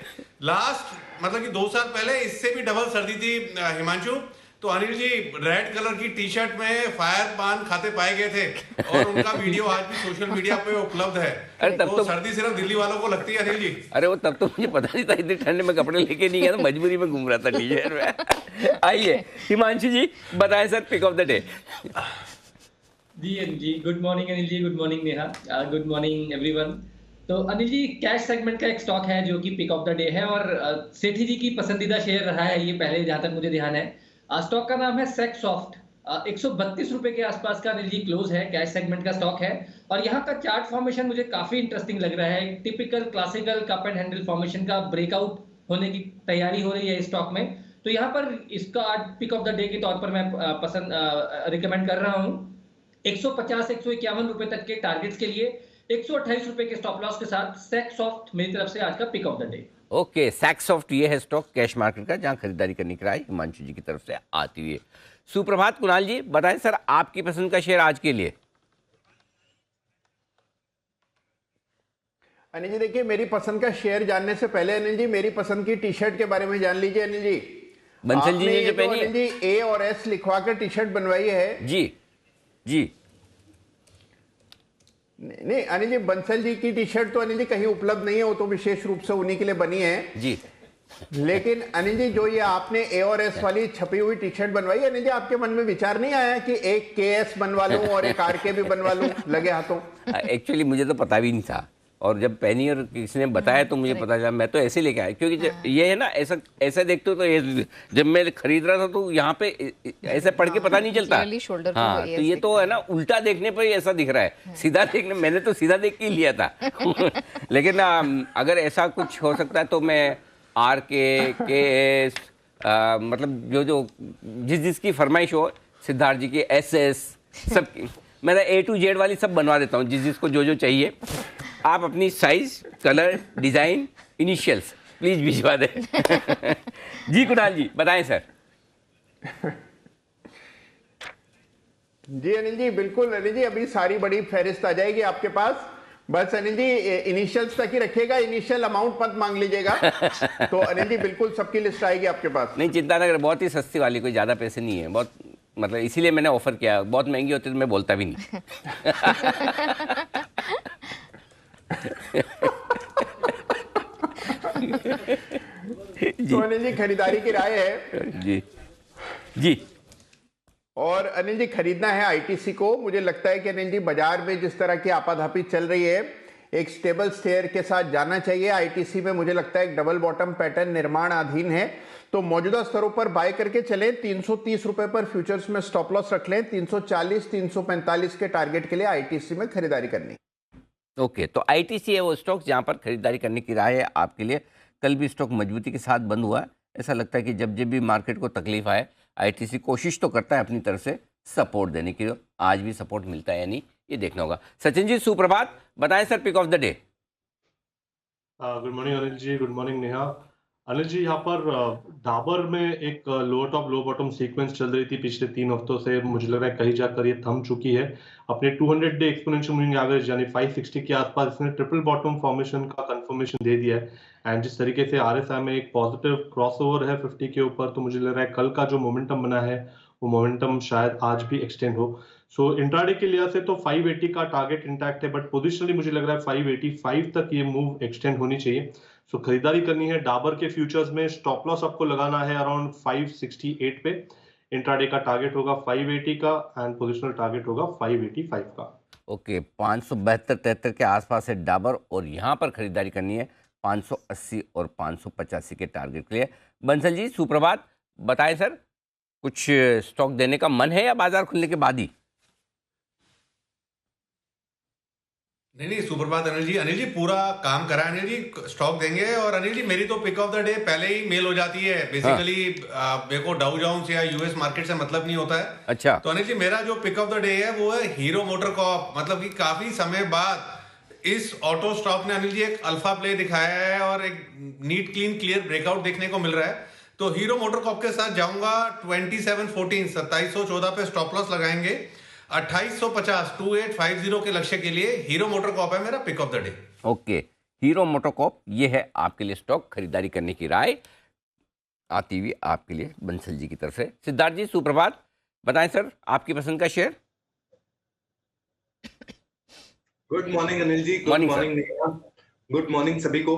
[SPEAKER 8] लास्ट मतलब कि 2 साल पहले इससे भी डबल सर्दी थी हिमांशु, तो अनिल जी रेड कलर की टी शर्ट में फायर पान खाते पाए गए थे, और उनका वीडियो आज भी सोशल मीडिया पे उपलब्ध है।
[SPEAKER 1] अरे तब तो
[SPEAKER 8] सर्दी सिर्फ दिल्ली वालों को लगती है अनिल जी।
[SPEAKER 1] अरे वो तब तो मुझे पता नहीं था, इतनी ठंड में कपड़े लेके नहीं गया, तो मजबूरी में घूम रहा था टी शर्ट में। आइए हिमांशु जी बताएं sir, pick of the day.
[SPEAKER 7] जी Anil ji, good morning Anil ji, good morning Neha, good morning everyone. तो अनिल जी, कैश सेगमेंट का एक स्टॉक है जो कि पिक ऑफ द डे है, और सेठी जी की पसंदीदा शेयर रहा है ये पहले, जहां तक मुझे ध्यान है। स्टॉक का नाम है सेक्सॉफ्ट। 132 रुपए के आसपास का अनिल जी क्लोज है, कैश सेगमेंट का स्टॉक है। और यहाँ का चार्ट फॉर्मेशन मुझे काफी इंटरेस्टिंग लग रहा है। Typical classical cup and handle formation का ब्रेकआउट होने की तैयारी हो रही है इस स्टॉक में। तो यहाँ पर इसका पिक ऑफ द डे के तौर पर मैं रिकमेंड कर रहा हूँ। 150-151 रुपए तक के टारगेट्स के लिए 128 रुपए के स्टॉप लॉस के साथ सेक्सॉफ्ट मेरी तरफ से आज का pick of the day.
[SPEAKER 1] Okay, Saksoft ये है स्टॉक कैश मार्केट का, जहां खरीदारी करने की राय हिमांशु जी की तरफ से आती हुई है। सुप्रभात कुणाल जी, बताएं सर आपकी पसंद का शेयर आज के लिए।
[SPEAKER 9] अनिल जी देखिए, मेरी पसंद का शेयर जानने से पहले अनिल जी मेरी पसंद की टी शर्ट के बारे में जान लीजिए। अनिल जी
[SPEAKER 1] बंसल जी ने जो पहनी है,
[SPEAKER 9] अनिल जी ए और एस लिखवा कर टी शर्ट बनवाई है।
[SPEAKER 1] जी जी
[SPEAKER 9] नहीं अनिल जी, बंसल जी की टी शर्ट तो अनिल जी कहीं उपलब्ध नहीं है, वो तो विशेष रूप से उन्हीं के लिए बनी है
[SPEAKER 1] जी।
[SPEAKER 9] लेकिन अनिल जी, जो ये आपने ए और एस वाली छपी हुई टी शर्ट बनवाई, अनिल जी आपके मन में विचार नहीं आया कि एक के एस बनवा लूं और एक आर के भी बनवा लूं लगे हाथों?
[SPEAKER 1] एक्चुअली मुझे तो पता भी नहीं था और जब पहनी और किसी ने बताया तो मुझे पता चला, मैं तो ऐसे लेके आया क्योंकि ये है ना, ऐसा ऐसा देखते हो तो ये जब मैं खरीद रहा था तो यहाँ पे ऐसे पढ़ के पता नहीं चलता। हाँ, तो ये तो है ना, उल्टा देखने पर ही ऐसा दिख रहा है, सीधा देखने मैंने तो सीधा देख के ही लिया था लेकिन अगर ऐसा कुछ हो सकता है तो मैं RK मतलब जो जिसकी फरमाइश हो, सिद्धार्थ जी की SS सबकी, मैं A to Z वाली सब बनवा देता हूँ, जिसको जो चाहिए। आप अपनी size, colour, design, initials please भिजवा दें जी कुणाल जी बताएं सर।
[SPEAKER 9] जी अनिल जी, बिल्कुल अनिल जी, अभी सारी बड़ी फहरिस्त आ जाएगी आपके पास। बस अनिल जी इनिशियल्स तक ही रखिएगा, इनिशियल अमाउंट मत मांग लीजिएगा तो अनिल जी बिल्कुल सबकी लिस्ट आएगी आपके पास।
[SPEAKER 1] नहीं चिंता ना करें, बहुत ही सस्ती वाली, कोई ज़्यादा पैसे नहीं है, बहुत मतलब इसीलिए मैंने ऑफर किया। बहुत महंगी होती तो मैं बोलता भी नहीं
[SPEAKER 9] तो अनिल जी खरीदारी की राय है
[SPEAKER 1] जी जी।
[SPEAKER 9] और अनिल जी खरीदना है ITC को। मुझे लगता है कि अनिल जी बाजार में जिस तरह की आपाधापी चल रही है, एक स्टेबल स्टेयर के साथ जाना चाहिए। ITC में मुझे लगता है एक डबल बॉटम पैटर्न निर्माणाधीन है, तो मौजूदा स्तरों पर बाय करके चलें। 330 रुपए पर फ्यूचर्स में स्टॉप लॉस रख लें। 340 345 के टारगेट के लिए ITC में खरीदारी करनी।
[SPEAKER 1] ओके, तो ITC है वो स्टॉक जहां पर खरीदारी करने की राय है आपके लिए। कल भी स्टॉक मजबूती के साथ बंद हुआ है। ऐसा लगता है कि जब जब भी मार्केट को तकलीफ आए, ITC कोशिश तो करता है अपनी तरफ से सपोर्ट देने की। आज भी सपोर्ट मिलता है या नहीं, ये देखना होगा। सचिन जी सुप्रभात, बताएं sir pick of the day.
[SPEAKER 10] Good morning Anil ji, good morning Neha. Anil ji, यहाँ पर डाबर में एक low top low bottom sequence चल रही थी पिछले 3 हफ्तों से। मुझे लग रहा है कहीं जाकर ये थम चुकी है। अपने 200 डे एक्सपोनेंशियल मूविंग एवरेज यानी 560 के आसपास इसने ट्रिपल बॉटम फॉर्मेशन का कंफर्मेशन दे दिया है। एंड जिस तरीके से RSI में एक पॉजिटिव क्रॉसओवर है 50 के ऊपर, तो मुझे लग रहा है कल का जो मोमेंटम बना है वो मोमेंटम शायद आज भी एक्सटेंड हो। सो इंट्राडे के लिहाज से तो 580 का टारगेट इंटैक्ट है, बट पोजिशनली मुझे लग रहा है 585 तक ये मूव एक्सटेंड होनी चाहिए। सो खरीदारी करनी है डाबर के फ्यूचर्स में। स्टॉप लॉस आपको लगाना है अराउंड 568 पे। इंट्राडे का टारगेट होगा 580 का एंड पोजिशनल टारगेट होगा 585 का।
[SPEAKER 1] ओके, 572-73 के आसपास है डाबर और यहाँ पर खरीदारी करनी है 580 और 585 के टारगेट के लिए। बंसल जी सुप्रभात, बताएं सर कुछ स्टॉक देने का मन है या बाजार खुलने के बाद ही?
[SPEAKER 8] नहीं सुप्रभात अनिल जी। अनिल जी पूरा काम करा है अनिल जी, स्टॉक देंगे। और अनिल जी मेरी तो पिक ऑफ द डे पहले ही मेल हो जाती है बेसिकली। मेरे को डाउ जोन्स या US मार्केट से मतलब नहीं होता है।
[SPEAKER 1] अच्छा,
[SPEAKER 8] तो अनिल जी मेरा जो पिक ऑफ द डे है वो है हीरो मोटर कॉर्प। मतलब कि काफी समय बाद इस ऑटो स्टॉक ने अनिल जी एक अल्फा प्ले दिखाया है और एक नीट क्लीन क्लियर ब्रेकआउट देखने को मिल रहा है। तो हीरो मोटर कॉर्प के साथ जाऊंगा 2714 2714 पे स्टॉप लॉस लगाएंगे। 2850 2850 के लक्ष्य के लिए हीरो मोटर कॉर्प है मेरा pick of the day.
[SPEAKER 1] Okay, Hero Motor Corp ये है आपके लिए स्टॉक। खरीदारी करने की राय आती हुई आपके लिए बंसल जी की तरफ से। सिद्धार्थ जी सुप्रभात, बताएं सर आपकी पसंद का share.
[SPEAKER 11] Good morning Anil ji, good morning Neha, good morning सभी को।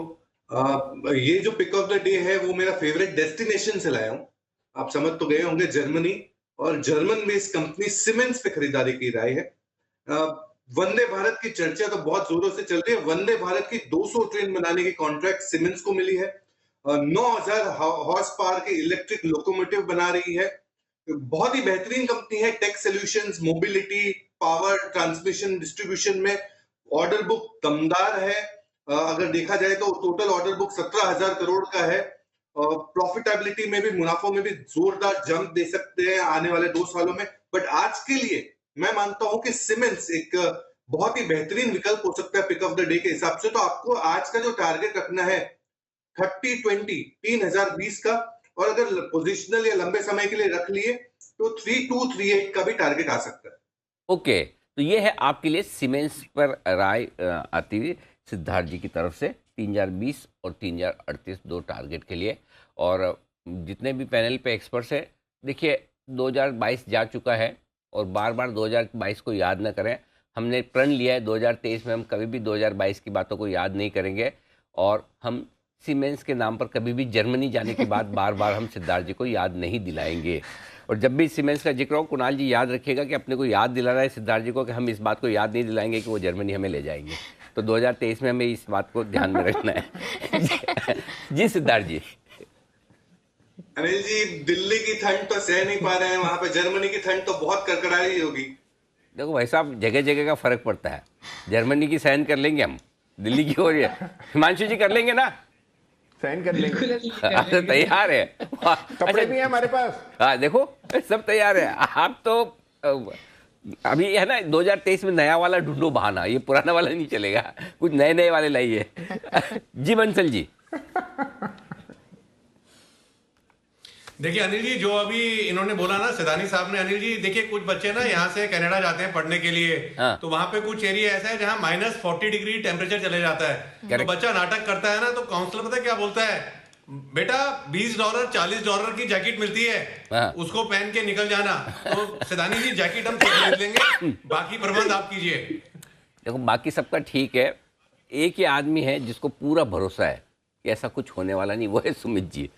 [SPEAKER 11] ये जो पिक ऑफ द डे है वो मेरा फेवरेट डेस्टिनेशन से लाया हूँ। आप समझ तो गए होंगे, जर्मनी और जर्मन बेस्ड कंपनी सीमेंस पे खरीदारी की राय है। वंदे भारत की चर्चा तो बहुत जोरों से चल रही है। वंदे भारत की 200 ट्रेन बनाने की कॉन्ट्रैक्ट सीमेंस को मिली है। 9000 हॉर्स पावर के इलेक्ट्रिक लोकोमोटिव बना रही है। बहुत ही बेहतरीन कंपनी है। Tech solutions, mobility, power transmission, distribution में ऑर्डर बुक दमदार है। अगर देखा जाए तो टोटल ऑर्डर बुक 17,000 करोड़ का है। प्रॉफिटेबिलिटी में भी, मुनाफों में भी जोरदार जंप दे सकते हैं आने वाले 2 सालों में। बट आज के लिए मैं मानता हूं कि सीमेंस एक बहुत ही बेहतरीन विकल्प हो सकता है पिक ऑफ द डे के हिसाब से। तो आपको आज का जो टारगेट रखना है 30-20 3020 का, और अगर पोजिशनल या लंबे समय के लिए रख लिए तो 3238 का भी टारगेट आ सकता है।
[SPEAKER 1] ओके, तो ये है आपके लिए सीमेंस पर राय आती हुई सिद्धार्थ जी की तरफ से। 3020 और 3038 दो टारगेट के लिए। और जितने भी पैनल पे एक्सपर्ट्स हैं, देखिए 2022 जा चुका है और बार बार 2022 को याद न करें। हमने प्रण लिया है 2023 में हम कभी भी 2022 की बातों को याद नहीं करेंगे। और हम सीमेंस के नाम पर कभी भी जर्मनी जाने के बाद बार बार हम सिद्धार्थ जी को याद नहीं दिलाएंगे। और जब भी सीमेंस का जिक्र हो, कुणाल जी याद रखिएगा कि अपने को याद दिलाना है सिद्धार्थ जी को कि हम इस बात को याद नहीं दिलाएंगे कि वो जर्मनी हमें ले जाएंगे। तो 2023 में हमें इस बात को ध्यान में रखना है। जी सिद्धार्थ जी।
[SPEAKER 11] अनिल जी, दिल्ली की ठंड तो सह नहीं पा रहे हैं, वहां पे जर्मनी की ठंड तो बहुत कड़कड़ाई होगी।
[SPEAKER 1] देखो भाई साहब, जगह जगह का फर्क पड़ता है। जर्मनी की सहन कर लेंगे हम, दिल्ली की हो रही है। हिमांशु जी कर लेंगे ना?
[SPEAKER 9] सहन कर लेंगे।
[SPEAKER 1] तैयार है,
[SPEAKER 9] कपड़े भी हैं हमारे पास।
[SPEAKER 1] हाँ देखो, सब तैयार है। आप तो अभी है ना, 2023 में नया वाला ढूंढो बहाना, ये पुराना वाला नहीं चलेगा, कुछ नए नए वाले लाइए। जी बंसल जी।
[SPEAKER 8] देखिए अनिल जी, जो अभी इन्होंने बोला ना सिदानी साहब ने, अनिल जी देखिए कुछ बच्चे ना यहाँ से कनाडा जाते हैं पढ़ने के लिए, तो वहां पे कुछ एरिया ऐसा है जहाँ -40 डिग्री टेम्परेचर चले जाता है। तो बच्चा नाटक करता है ना, तो काउंसलर पता है क्या बोलता है, बेटा $20 $40 की जैकेट मिलती है, उसको पहन के निकल जाना। तो सिदानी जी जैकेट हम खरीद लेंगे, बाकी प्रबंध आप कीजिए।
[SPEAKER 1] देखो बाकी सबका ठीक है, एक ही आदमी है जिसको पूरा भरोसा है कि ऐसा कुछ होने वाला नहीं, वो है सुमित जी।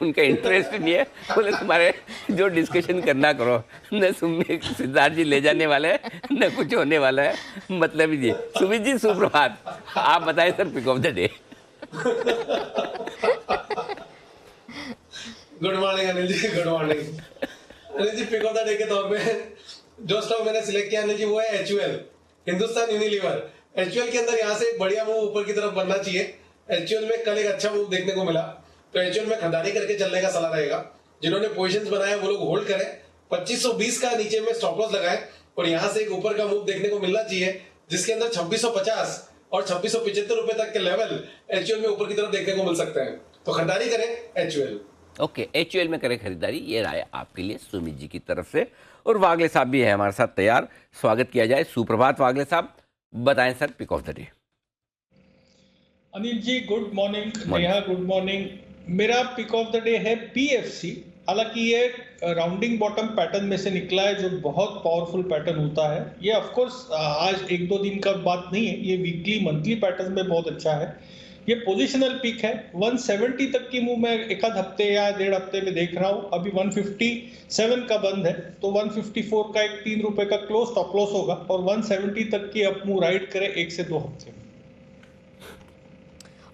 [SPEAKER 1] उनका इंटरेस्ट नहीं है, बोले तुम्हारे जो डिस्कशन करना करो, न सुमित सिद्धार्थ जी ले जाने वाले हैं न कुछ होने वाला है, मतलब जी। सुमित जी सुप्रभात, आप बताएं sir pick of the day.
[SPEAKER 12] Good morning Anil ji, good morning. Anil ji, pick of the day के तौर पे जो स्टॉक मैंने सिलेक्ट किया अनिल जी वो है HUL, हिंदुस्तान यूनिलीवर। HUL के अंदर यहाँ से एक बढ़िया मूव ऊपर की तरफ बनना चाहिए। HUL में कल एक अच्छा मूव देखने को मिला, तो HUL में खरीदारी करके चलने का सलाह रहेगा। जिन्होंने पोजीशंस बनाए वो लोग होल्ड करें, 2520 का नीचे में स्टॉप लॉस लगाएं, और यहाँ से एक ऊपर का मूव देखने को मिलना चाहिए जिसके अंदर 2650 और 2675 रुपए तक के लेवल HUL में ऊपर की तरफ देखने को मिल सकते हैं, तो खरीदारी करें HUL।
[SPEAKER 1] ओके, HUL में करें खरीदारी, ये राय आपके लिए सुमित जी की तरफ से। और वागले साहब भी है हमारे साथ तैयार, स्वागत किया जाए। सुप्रभात वागले साहब, बताएं sir pick of the day.
[SPEAKER 13] Anil ji good morning, Neha good morning. मेरा पिक ऑफ द डे है PFC। हालांकि ये राउंडिंग बॉटम पैटर्न में से निकला है, जो बहुत पावरफुल पैटर्न होता है। ये ऑफ कोर्स आज 1-2 दिन का बात नहीं है, ये वीकली मंथली पैटर्न में बहुत अच्छा है। ये पोजिशनल पिक है। 170 तक की मूव मैं एक आध हफ्ते या 1.5 हफ्ते में देख रहा हूँ। अभी 157 का बंद है, तो 154 का एक 3 रुपए का क्लोज स्टॉप लॉस होगा, और 170 तक की अप मूव राइड करे 1 से 2 हफ्ते में।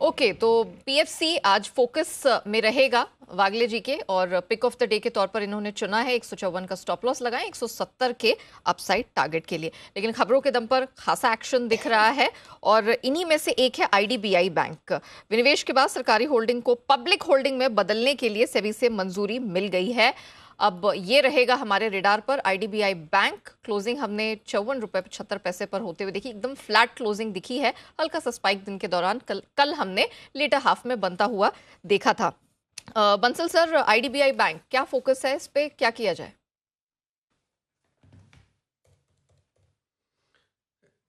[SPEAKER 2] ओके, तो PFC आज फोकस में रहेगा वागले जी के, और पिक ऑफ द डे के तौर पर इन्होंने चुना है 154 का स्टॉप लॉस लगाएं 170 के अपसाइड टारगेट के लिए। लेकिन खबरों के दम पर खासा एक्शन दिख रहा है, और इन्हीं में से एक है IDBI बैंक। विनिवेश के बाद सरकारी होल्डिंग को पब्लिक होल्डिंग में बदलने के लिए सेबी से मंजूरी मिल गई है। अब ये रहेगा हमारे रेडार पर। IDBI बैंक क्लोजिंग हमने 54 रुपए 75 पैसे पर होते हुए देखी, एकदम फ्लैट क्लोजिंग दिखी है। हल्का सा स्पाइक दिन के दौरान कल हमने लेटर हाफ में बनता हुआ देखा था। बंसल सर, IDBI बैंक क्या फोकस है, इस पे क्या किया जाए?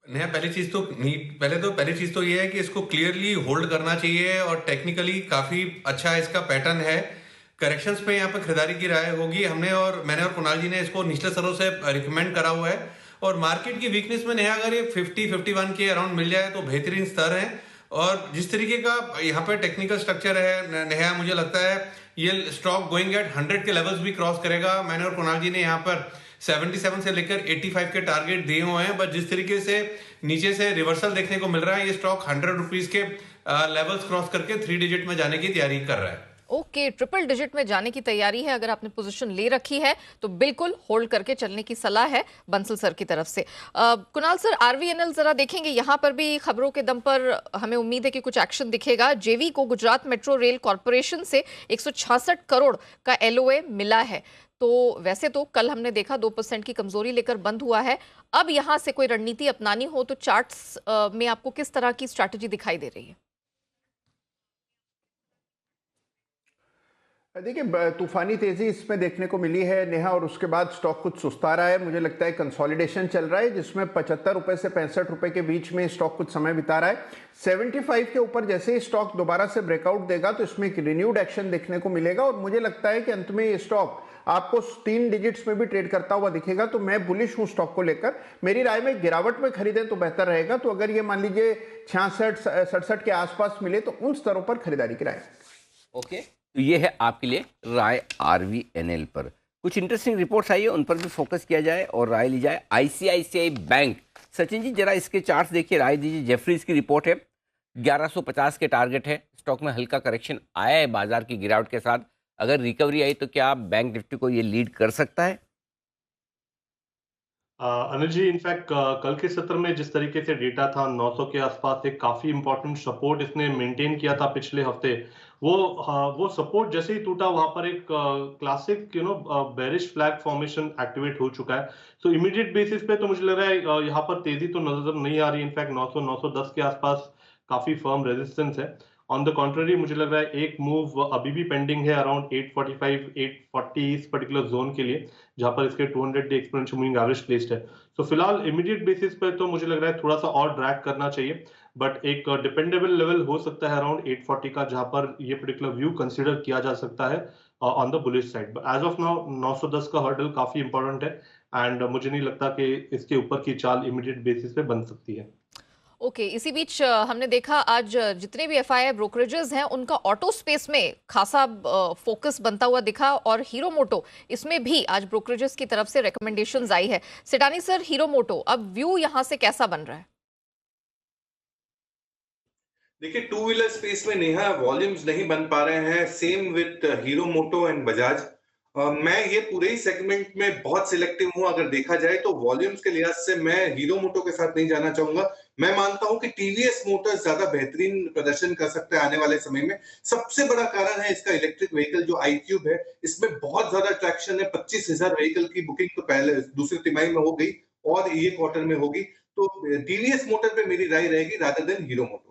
[SPEAKER 8] नया पहली चीज तो ये है कि इसको क्लियरली होल्ड करना चाहिए, और टेक्निकली काफी अच्छा इसका पैटर्न है। करेक्शंस पे यहाँ पे खरीदारी की राय होगी। मैंने और कुणाल जी ने इसको निचले स्तरों से रिकमेंड करा हुआ है, और मार्केट की वीकनेस में नया अगर ये 50-51 के अराउंड मिल जाए तो बेहतरीन स्तर है। और जिस तरीके का यहाँ पे टेक्निकल स्ट्रक्चर है नया, मुझे लगता है ये स्टॉक गोइंग एट 100 के लेवल्स भी क्रॉस करेगा। मैंने और कुणाल जी ने यहाँ पर 77 से लेकर 85 के टारगेट दिए हुए हैं, बट जिस तरीके से नीचे से रिवर्सल देखने को मिल रहा है, ये स्टॉक 100 रुपीज के लेवल्स क्रॉस करके 3 डिजिट में जाने की तैयारी कर रहा है।
[SPEAKER 2] ओके, ट्रिपल डिजिट में जाने की तैयारी है। अगर आपने पोजीशन ले रखी है तो बिल्कुल होल्ड करके चलने की सलाह है बंसल सर की तरफ से। कुणाल सर, RVNL जरा देखेंगे, यहाँ पर भी खबरों के दम पर हमें उम्मीद है कि कुछ एक्शन दिखेगा। जेवी को गुजरात मेट्रो रेल कॉरपोरेशन से 166 करोड़ का LOA मिला है। तो वैसे तो कल हमने देखा 2% की कमजोरी लेकर बंद हुआ है। अब यहाँ से कोई रणनीति अपनानी हो तो चार्ट्स में आपको किस तरह की स्ट्रैटेजी दिखाई दे रही है?
[SPEAKER 9] देखिए, तूफानी तेजी इसमें देखने को मिली है नेहा, और उसके बाद स्टॉक कुछ सुस्ता रहा है। मुझे लगता है कंसोलिडेशन चल रहा है, जिसमें 75 रुपए से 65 रुपए के बीच में स्टॉक कुछ समय बिता रहा है। 75 के ऊपर जैसे ही स्टॉक दोबारा से ब्रेकआउट देगा तो इसमें एक रिन्यूड एक्शन देखने को मिलेगा, और मुझे लगता है कि अंत में ये स्टॉक आपको 3 डिजिट्स में भी ट्रेड करता हुआ दिखेगा। तो मैं बुलिश हूं स्टॉक को लेकर। मेरी राय में गिरावट में खरीदें तो बेहतर रहेगा। तो अगर ये मान लीजिए 66-67 के आसपास मिले तो उन स्तरों पर खरीदारी की राय।
[SPEAKER 1] ओके, तो ये है आपके लिए राय RVNL पर। कुछ इंटरेस्टिंग रिपोर्ट्स आई है, उन पर भी फोकस किया जाए और राय ली जाए। ICICI बैंक सचिन जी जरा इसके चार्ट्स देखिए, राय दीजिए। जेफरीज की रिपोर्ट है, 1150 के टारगेट है, स्टॉक में हल्का करेक्शन आया है बाजार की गिरावट के साथ। अगर रिकवरी आई तो क्या बैंक निफ्टी को ये लीड कर सकता है?
[SPEAKER 10] अनिल जी, इनफैक्ट कल के सत्र में जिस तरीके से डेटा था 900 के आसपास, एक काफी इंपॉर्टेंट सपोर्ट इसने मेंटेन किया था पिछले हफ्ते। वो सपोर्ट जैसे ही टूटा, वहां पर एक classic bearish flag formation activate हो चुका है। सो इमीडिएट बेसिस पे तो मुझे लग रहा है यहाँ पर तेजी तो नजर नहीं आ रही। इनफैक्ट 900 910 के आसपास काफी फर्म रेजिस्टेंस है। ऑन द कॉन्ट्ररी मुझे लग रहा है एक मूव अभी भी पेंडिंग है अराउंड 845 840 इस पर्टिकुलर जोन के लिए, जहां पर इसके 200 day exponential moving average placed है। तो फिलहाल इमीडिएट बेसिस पे तो मुझे लग रहा है थोड़ा सा और ड्रैग करना चाहिए, बट एक डिपेंडेबल लेवल हो सकता है अराउंड 840 का, जहां पर ये पर्टिकुलर व्यू कंसीडर किया जा सकता है on the bullish side. But as of now 910 का हर्डल काफी इंपॉर्टेंट है एंड मुझे नहीं लगता कि इसके ऊपर की चाल इमीडिएट बेसिस पे बन सकती है।
[SPEAKER 2] ओके, इसी बीच हमने देखा आज जितने भी एफआईआई ब्रोकरेजेस हैं उनका ऑटो स्पेस में खासा फोकस बनता हुआ दिखा, और हीरो मोटो इसमें भी आज ब्रोकरेजेस की तरफ से रिकमेंडेशंस आई है। सेठानी सर, हीरो मोटो अब व्यू यहां से कैसा बन रहा है?
[SPEAKER 11] देखिए, टू व्हीलर स्पेस में नेहा वॉल्यूम्स नहीं बन पा रहे हैं, same with Hero Moto and Bajaj. मैं ये पूरे ही सेगमेंट में बहुत सिलेक्टिव हूं। अगर देखा जाए तो वॉल्यूम्स के लिहाज से मैं हीरो मोटो के साथ नहीं जाना चाहूंगा। मैं मानता हूं कि टीवीएस मोटर्स ज्यादा बेहतरीन प्रदर्शन कर सकता है आने वाले समय में। सबसे बड़ा कारण है इसका इलेक्ट्रिक व्हीकल जो iQube है, इसमें बहुत ज्यादा ट्रैक्शन है। 25,000 व्हीकल की बुकिंग तो पहले दूसरी तिमाही में हो गई और ये क्वार्टर में होगी। तो टीवीएस मोटर पे मेरी राय रहेगी रादर देन हीरो मोटो।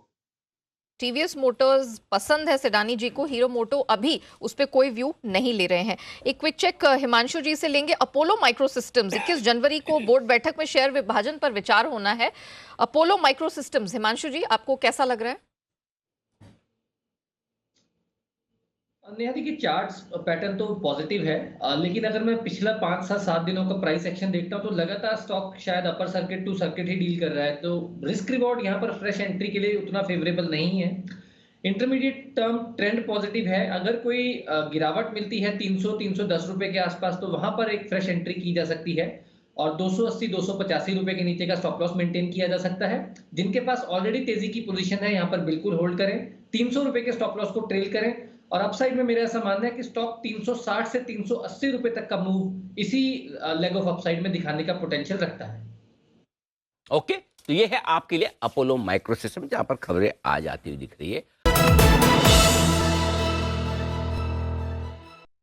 [SPEAKER 2] टीवीएस मोटर्स पसंद है सेडानी जी को, हीरो मोटो अभी उस पर कोई व्यू नहीं ले रहे हैं। एक क्विक चेक हिमांशु जी से लेंगे। अपोलो माइक्रो सिस्टम्स 21 जनवरी को बोर्ड बैठक में शेयर विभाजन पर विचार होना है। अपोलो माइक्रो सिस्टम्स, हिमांशु जी आपको कैसा लग रहा है?
[SPEAKER 7] नेहा देखिए, चार्ट्स पैटर्न तो पॉजिटिव है, लेकिन अगर मैं पिछला 5 से 7 दिनों का प्राइस एक्शन देखता हूं तो लगातार स्टॉक शायद अपर सर्किट टू सर्किट ही डील कर रहा है। तो रिस्क रिवॉर्ड यहां पर फ्रेश एंट्री के लिए उतना फेवरेबल नहीं है। इंटरमीडिएट टर्म ट्रेंड पॉजिटिव है। अगर कोई गिरावट मिलती है 300-310 रुपए के आसपास तो वहां पर एक फ्रेश एंट्री की जा सकती है, और 280-285 रुपए के नीचे का स्टॉप लॉस मेंटेन किया जा सकता है। जिनके पास ऑलरेडी तेजी की पोजीशन है, यहाँ पर बिल्कुल होल्ड करें। 300 रुपए के स्टॉप लॉस को ट्रेल करें, और अपसाइड में मेरा ऐसा मानना है कि स्टॉक 360 से 380 रुपए तक का मूव इसी लेग ऑफ अपसाइड में दिखाने का पोटेंशियल रखता है।
[SPEAKER 1] ओके, तो ये है आपके लिए अपोलो माइक्रो सिस्टम, जहां पर खबरें आ जाती हुई दिख रही है।